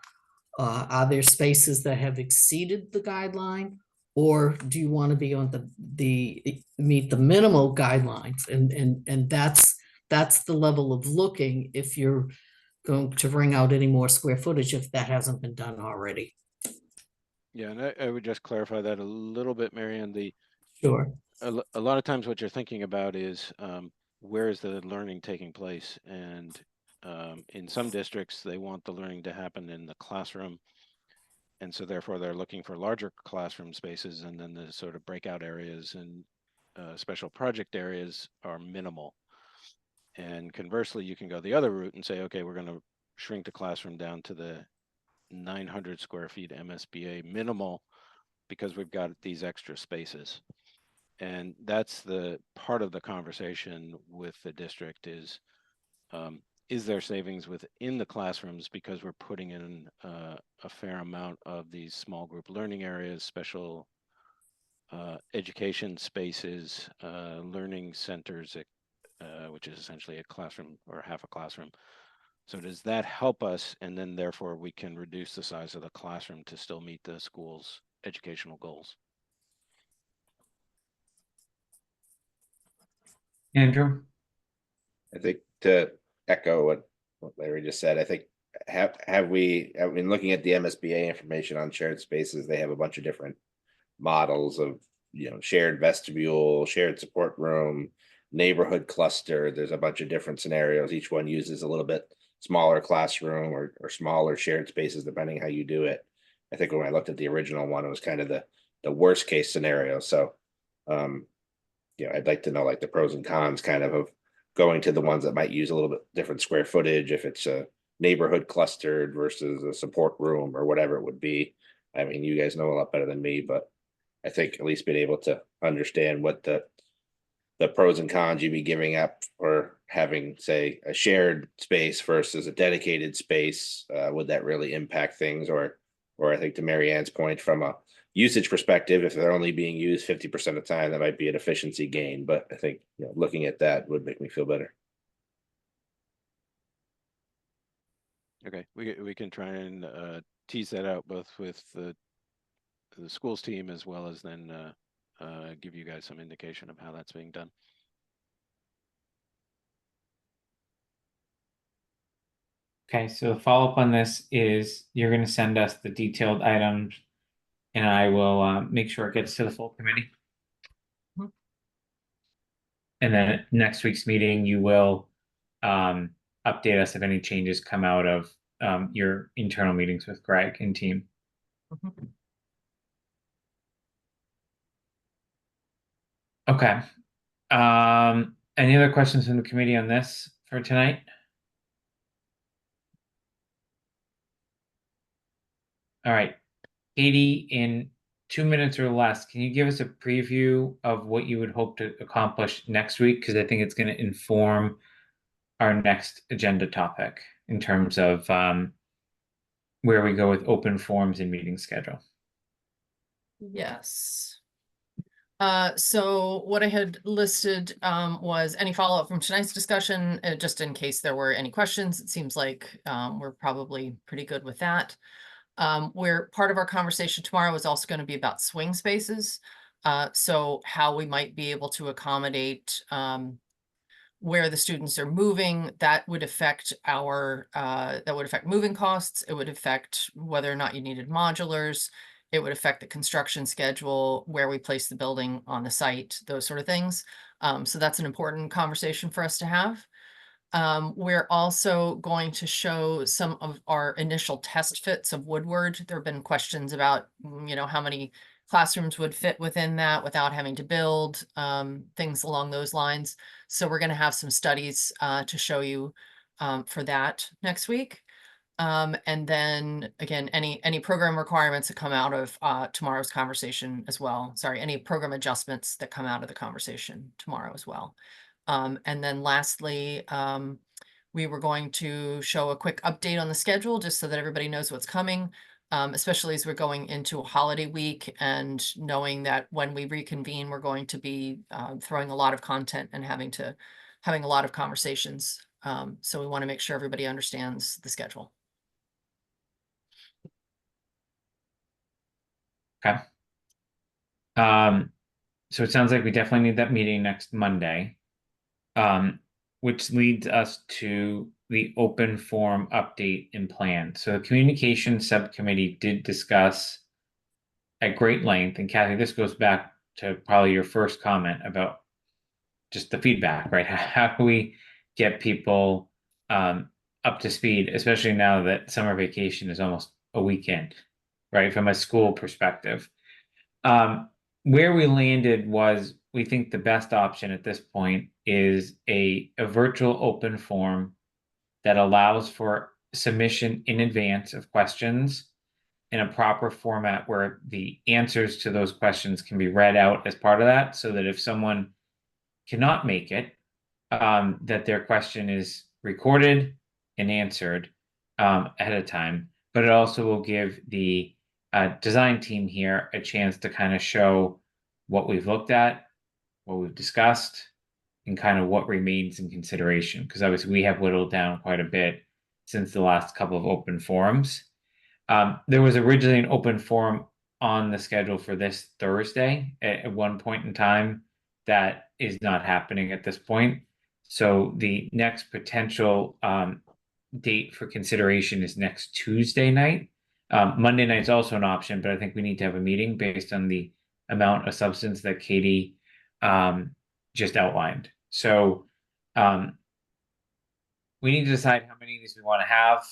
Are there spaces that have exceeded the guideline? Or do you want to be on meet the minimal guidelines? And that's the level of looking if you're going to bring out any more square footage, if that hasn't been done already. Yeah, and I would just clarify that a little bit, Marianne. Sure. A lot of times what you're thinking about is where is the learning taking place? And in some districts, they want the learning to happen in the classroom. And so therefore they're looking for larger classroom spaces, and then the sort of breakout areas and special project areas are minimal. And conversely, you can go the other route and say, okay, we're going to shrink the classroom down to the 900 square feet MSBA minimal because we've got these extra spaces. And that's the part of the conversation with the district is there savings within the classrooms because we're putting in a fair amount of these small group learning areas, special education spaces, learning centers, which is essentially a classroom or half a classroom. So does that help us? And then therefore we can reduce the size of the classroom to still meet the school's educational goals. Andrew? I think to echo what Larry just said, I think have we, I mean, looking at the MSBA information on shared spaces, they have a bunch of different models of, you know, shared vestibule, shared support room, neighborhood cluster. There's a bunch of different scenarios. Each one uses a little bit smaller classroom or smaller shared spaces, depending how you do it. I think when I looked at the original one, it was kind of the worst case scenario. So, you know, I'd like to know like the pros and cons kind of going to the ones that might use a little bit different square footage, if it's a neighborhood clustered versus a support room or whatever it would be. I mean, you guys know a lot better than me, but I think at least being able to understand what the pros and cons you'd be giving up or having, say, a shared space versus a dedicated space, would that really impact things? Or I think to Mary Ann's point, from a usage perspective, if they're only being used 50% of the time, that might be an efficiency gain. But I think, you know, looking at that would make me feel better. Okay, we can try and tease that out both with the schools team as well as then give you guys some indication of how that's being done. Okay, so the follow-up on this is you're going to send us the detailed items and I will make sure it gets to the full committee. Mhm. And then at next week's meeting, you will update us if any changes come out of your internal meetings with Greg and team. Mhm. Okay. Any other questions from the committee on this for tonight? All right, Katie, in 2 minutes or less, can you give us a preview of what you would hope to accomplish next week? Because I think it's going to inform our next agenda topic in terms of where we go with open forums and meeting schedule. Yes. So what I had listed was any follow-up from tonight's discussion, just in case there were any questions. It seems like we're probably pretty good with that. Where part of our conversation tomorrow is also going to be about swing spaces. So how we might be able to accommodate where the students are moving, that would affect moving costs. It would affect whether or not you needed modulars. It would affect the construction schedule, where we place the building on the site, those sort of things. So that's an important conversation for us to have. We're also going to show some of our initial test fits of Woodward. There have been questions about, you know, how many classrooms would fit within that without having to build, things along those lines. So we're going to have some studies to show you for that next week. And then again, any program requirements that come out of tomorrow's conversation as well. Sorry, any program adjustments that come out of the conversation tomorrow as well. And then lastly, we were going to show a quick update on the schedule just so that everybody knows what's coming, especially as we're going into a holiday week and knowing that when we reconvene, we're going to be throwing a lot of content and having a lot of conversations. So we want to make sure everybody understands the schedule. Okay. So it sounds like we definitely need that meeting next Monday. Which leads us to the open forum update and plan. So the communication subcommittee did discuss at great length, and Kathy, this goes back to probably your first comment about just the feedback, right? How do we get people up to speed, especially now that summer vacation is almost a weekend, right? From a school perspective. Where we landed was we think the best option at this point is a virtual open forum that allows for submission in advance of questions in a proper format where the answers to those questions can be read out as part of that, so that if someone cannot make it, that their question is recorded and answered ahead of time. But it also will give the design team here a chance to kind of show what we've looked at, what we've discussed, and kind of what remains in consideration. Because obviously we have whittled down quite a bit since the last couple of open forums. There was originally an open forum on the schedule for this Thursday at one point in time. That is not happening at this point. So the next potential date for consideration is next Tuesday night. Monday night is also an option, but I think we need to have a meeting based on the amount of substance that Katie just outlined. So we need to decide how many of these we want to have.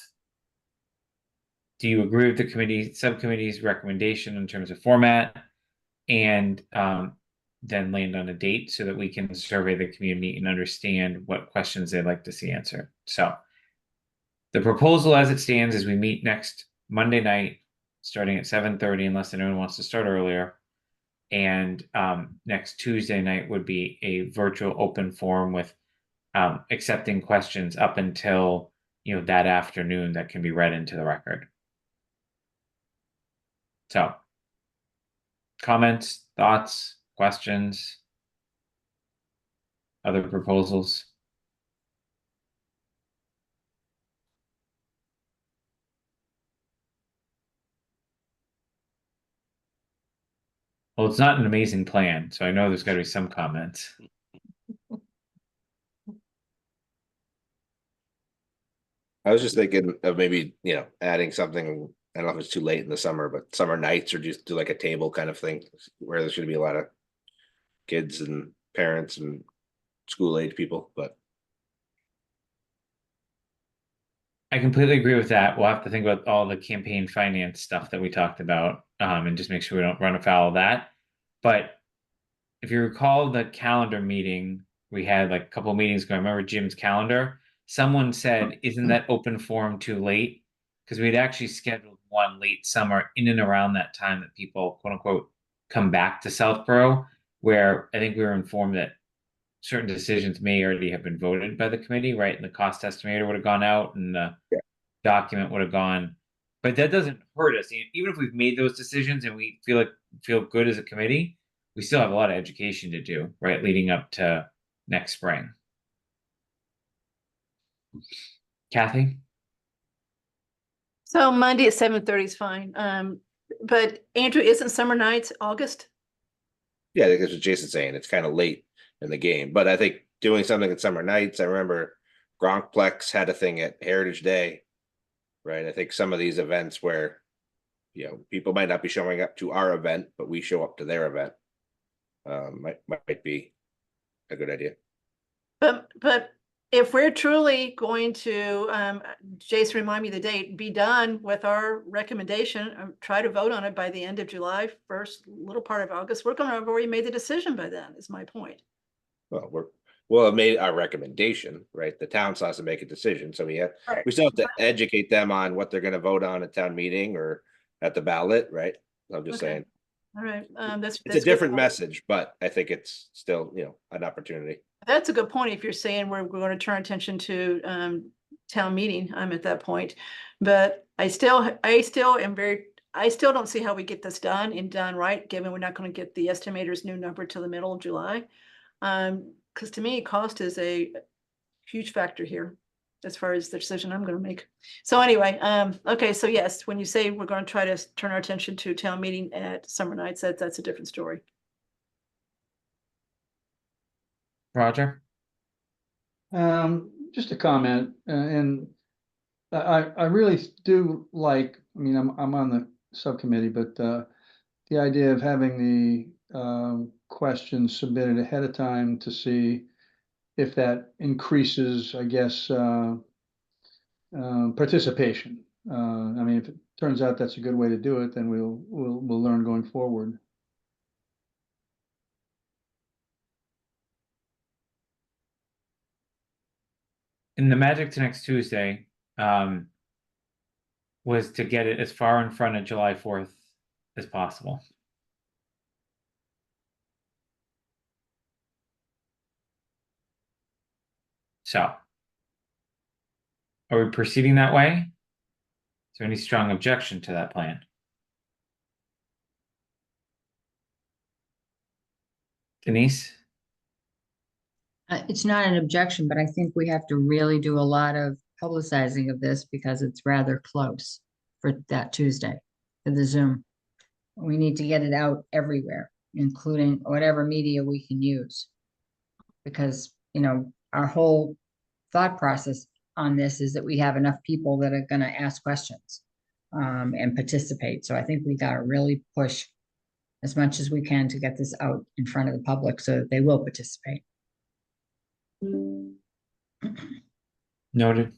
Do you agree with the subcommittee's recommendation in terms of format? And then land on a date so that we can survey the community and understand what questions they'd like to see answered. So the proposal as it stands is we meet next Monday night, starting at 7:30, unless anyone wants to start earlier. And next Tuesday night would be a virtual open forum with accepting questions up until, that afternoon that can be read into the record. So, comments, thoughts, questions, other proposals? Well, it's not an amazing plan, so I know there's got to be some comments. I was just thinking of maybe, adding something. I don't know if it's too late in the summer, but summer nights, or just do like a table kind of thing where there's going to be a lot of kids and parents and school age people. But I completely agree with that. We'll have to think about all the campaign finance stuff that we talked about, and just make sure we don't run afoul of that. But if you recall the calendar meeting, we had like a couple of meetings ago. I remember Jim's calendar. Someone said, "Isn't that open forum too late?" Because we'd actually scheduled one late summer in and around that time that people, quote unquote, come back to Southborough, where I think we were informed that certain decisions may already have been voted by the committee, right? And the cost estimator would have gone out and the document would have gone. But that doesn't hurt us. Even if we've made those decisions and we feel good as a committee, we still have a lot of education to do, right? Leading up to next spring. Kathy? So Monday at 7:30 is fine. But Andrew, isn't summer nights August? yeah, I think that's what Jason's saying. It's kind of late in the game, but I think doing something at summer nights. I remember Gronkplex had a thing at Heritage Day, right? I think some of these events where, people might not be showing up to our event, but we show up to their event, might be a good idea. But if we're truly going to, Jason, remind me the date, be done with our recommendation, try to vote on it by the end of July, first little part of August, we're gonna have already made the decision by then, is my point. Well, we'll have made our recommendation, right? The town still has to make a decision, so we still have to educate them on what they're going to vote on at town meeting or at the ballot, right? I'm just saying. All right, It's that's a different message, but I think it's still, an opportunity. That's a good point. If you're saying we're going to turn attention to town meeting, I'm at that point. But I still don't see how we get this done and done right, given we're not going to get the estimator's new number till the middle of July. Because to me, cost is a huge factor here as far as the decision I'm going to make. So anyway, okay, so yes, when you say we're going to try to turn our attention to town meeting at summer nights, that's a different story. Roger? Just a comment, and I really do like, I mean, I'm on the subcommittee, but the idea of having the questions submitted ahead of time to see if that increases, I guess, participation. I mean, if it turns out that's a good way to do it, then we'll learn going forward. And the magic to next Tuesday, was to get it as far in front of July 4th as possible. So, are we proceeding that way? Is there any strong objection to that plan? Denise? It's not an objection, but I think we have to really do a lot of publicizing of this because it's rather close for that Tuesday, for the Zoom. We need to get it out everywhere, including whatever media we can use. Because, our whole thought process on this is that we have enough people that are gonna ask questions and participate. So I think we gotta really push as much as we can to get this out in front of the public so that they will participate. Noted.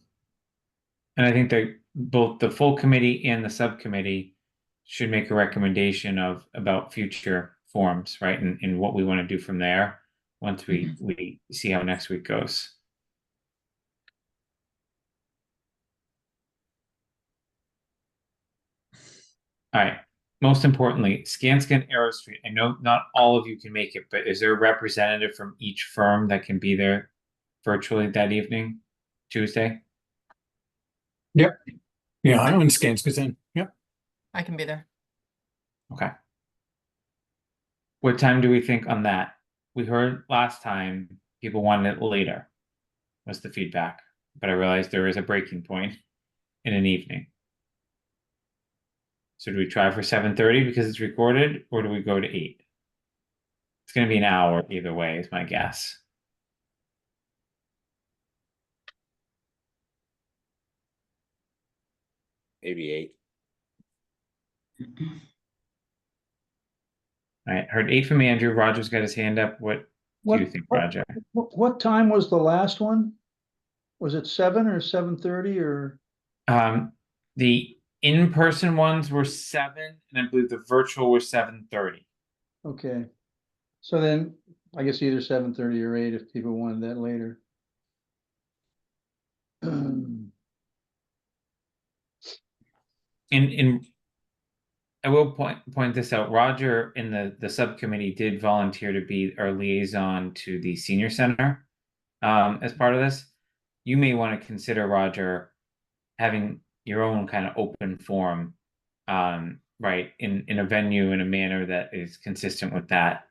And I think that both the full committee and the subcommittee should make a recommendation about future forums, right? And what we want to do from there once we see how next week goes. All right. Most importantly, Skanska and Arrow Street. I know not all of you can make it, but is there a representative from each firm that can be there virtually that evening, Tuesday? Yep. Yeah, I own Skanska's in. Yep. I can be there. Okay. What time do we think on that? We heard last time people wanted it later, was the feedback, but I realized there is a breaking point in an evening. So do we try for 7:30 because it's recorded, or do we go to 8? It's going to be an hour either way, is my guess. Maybe 8. All right, heard 8 from Andrew. Roger's got his hand up. What do you think, Roger? What time was the last one? Was it 7 or 7:30 or? The in-person ones were 7, and I believe the virtual were 7:30. Okay, so then I guess either 7:30 or 8 if people wanted that later. And I will point this out. Roger in the subcommittee did volunteer to be our liaison to the senior center as part of this. You may want to consider, Roger, having your own kind of open forum, right, in a venue in a manner that is consistent with that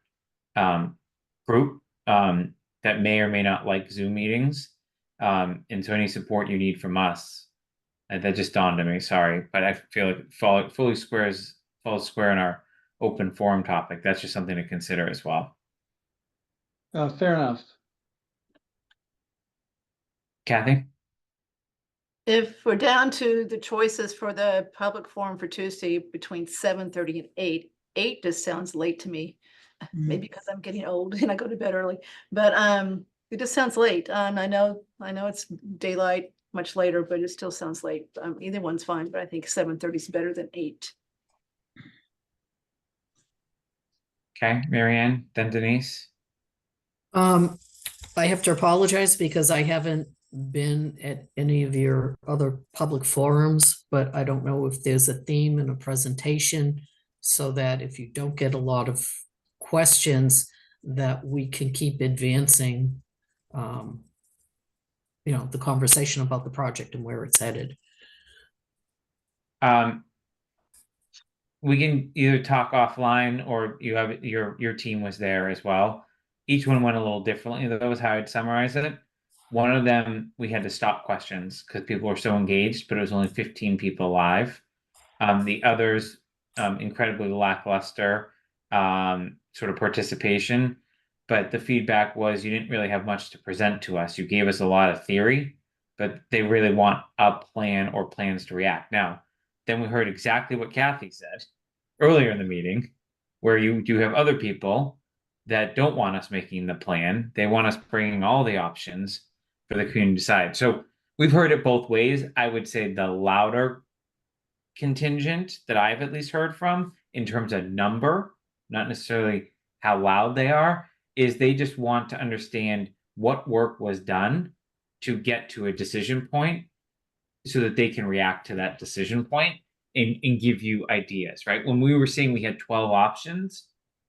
group that may or may not like Zoom meetings. And so any support you need from us, that just dawned on me, sorry, but I feel like it falls square in our open forum topic. That's just something to consider as well. Fair enough. Kathy? If we're down to the choices for the public forum for Tuesday between 7:30 and 8 just sounds late to me. Maybe because I'm getting old and I go to bed early, but it just sounds late. I know it's daylight much later, but it still sounds late. Either one's fine, but I think 7:30 is better than 8. Okay, Marianne, then Denise. I have to apologize because I haven't been at any of your other public forums, but I don't know if there's a theme in a presentation so that if you don't get a lot of questions, that we can keep advancing, the conversation about the project and where it's headed. We can either talk offline or you have your team was there as well. Each one went a little differently. That was how I'd summarize it. One of them, we had to stop questions because people were so engaged, but it was only 15 people live. The others, incredibly lackluster sort of participation. But the feedback was you didn't really have much to present to us. You gave us a lot of theory, but they really want a plan or plans to react. Now, then we heard exactly what Kathy said earlier in the meeting, where you do have other people that don't want us making the plan. They want us bringing all the options for the community to decide. So we've heard it both ways. I would say the louder contingent that I've at least heard from in terms of number, not necessarily how loud they are, is they just want to understand what work was done to get to a decision point so that they can react to that decision point and give you ideas, right? When we were saying we had 12 options,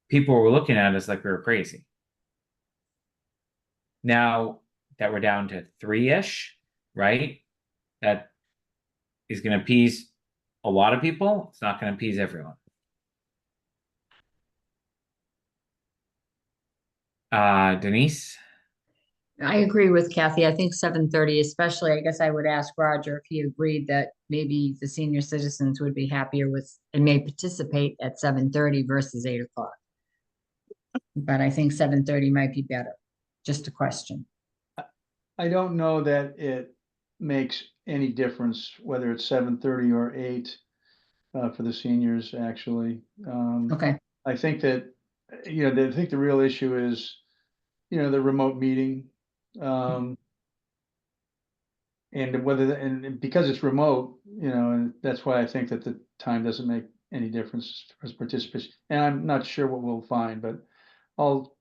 people were looking at us like we were crazy. Now that we're down to 3-ish, right? That is going to appease a lot of people. It's not going to appease everyone. Denise? I agree with Kathy. I think 7:30, especially, I guess I would ask Roger if he agreed that maybe the senior citizens would be happier with and may participate at 7:30 versus 8 o'clock. But I think 7:30 might be better. Just a question. I don't know that it makes any difference whether it's 7:30 or 8 for the seniors, actually. Okay, I think that, I think the real issue is, the remote meeting. And and because it's remote, and that's why I think that the time doesn't make any difference as participation. And I'm not sure what we'll find, but I'll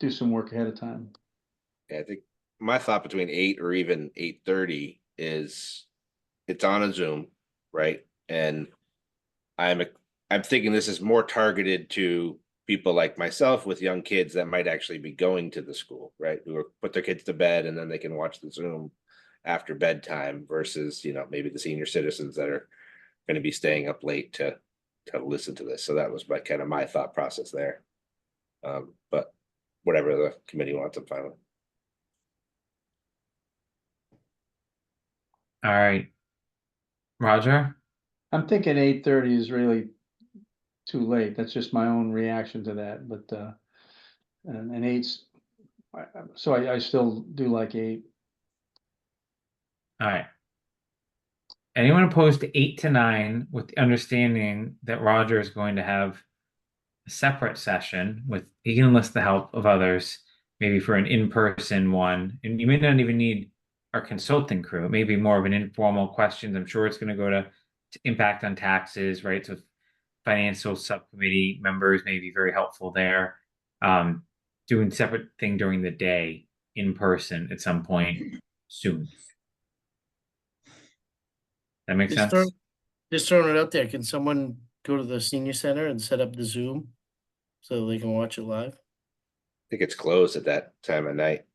do some work ahead of time. Yeah, I think my thought between 8 or even 8:30 is it's on a Zoom, right? And I'm thinking this is more targeted to people like myself with young kids that might actually be going to the school, right? Who are put their kids to bed and then they can watch the Zoom after bedtime versus, maybe the senior citizens that are going to be staying up late to listen to this. So that was my thought process there. But whatever the committee wants, I'm fine with. All right. Roger? I'm thinking 8:30 is really too late. That's just my own reaction to that, but and 8's, so I still do like 8. All right. Anyone opposed to 8 to 9 with the understanding that Roger is going to have a separate session with, he can enlist the help of others, maybe for an in-person one, and you may not even need our consulting crew. It may be more of an informal questions. I'm sure it's going to go to impact on taxes, right? So financial subcommittee members may be very helpful there. Doing separate thing during the day in person at some point soon. That makes sense? Just throwing it out there, can someone go to the senior center and set up the Zoom so they can watch it live? I think it's closed at that time of night.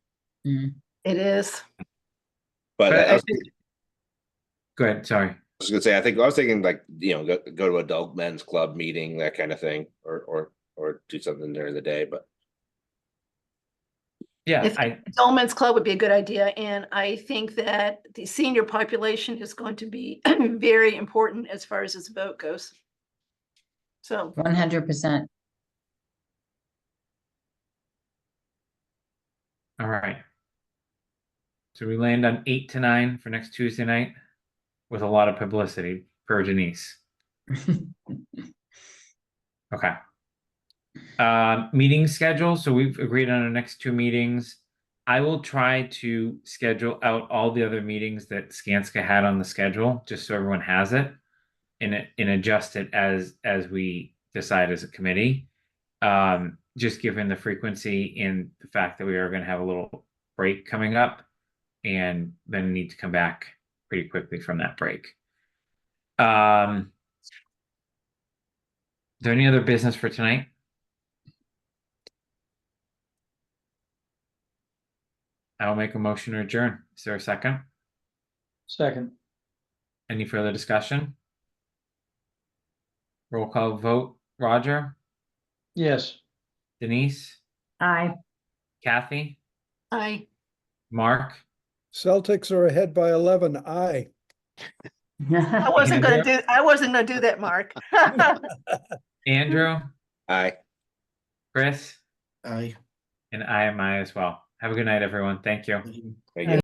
It is. But But go ahead, sorry. I was gonna say, I was thinking like, go to adult men's club meeting, that kind of thing, or do something during the day, but. Yeah, Adult Men's Club would be a good idea, and I think that the senior population is going to be very important as far as this vote goes. So 100%. all right. So we land on 8 to 9 for next Tuesday night with a lot of publicity per Denise. Okay. Meeting schedule. So we've agreed on our next 2 meetings. I will try to schedule out all the other meetings that Skanska had on the schedule, just so everyone has it, and adjust it as we decide as a committee. Just given the frequency and the fact that we are going to have a little break coming up, and then need to come back pretty quickly from that break. Is there any other business for tonight? I will make a motion to adjourn. Is there a second? Second. Any further discussion? Roll call vote. Roger? Yes. Denise? Aye. Kathy? I Mark? Celtics are ahead by 11. Aye. wasn't gonna do that, Mark. Andrew? Aye. Chris? Aye. And I am I as well. Have a good night, everyone. Thank you. Very good.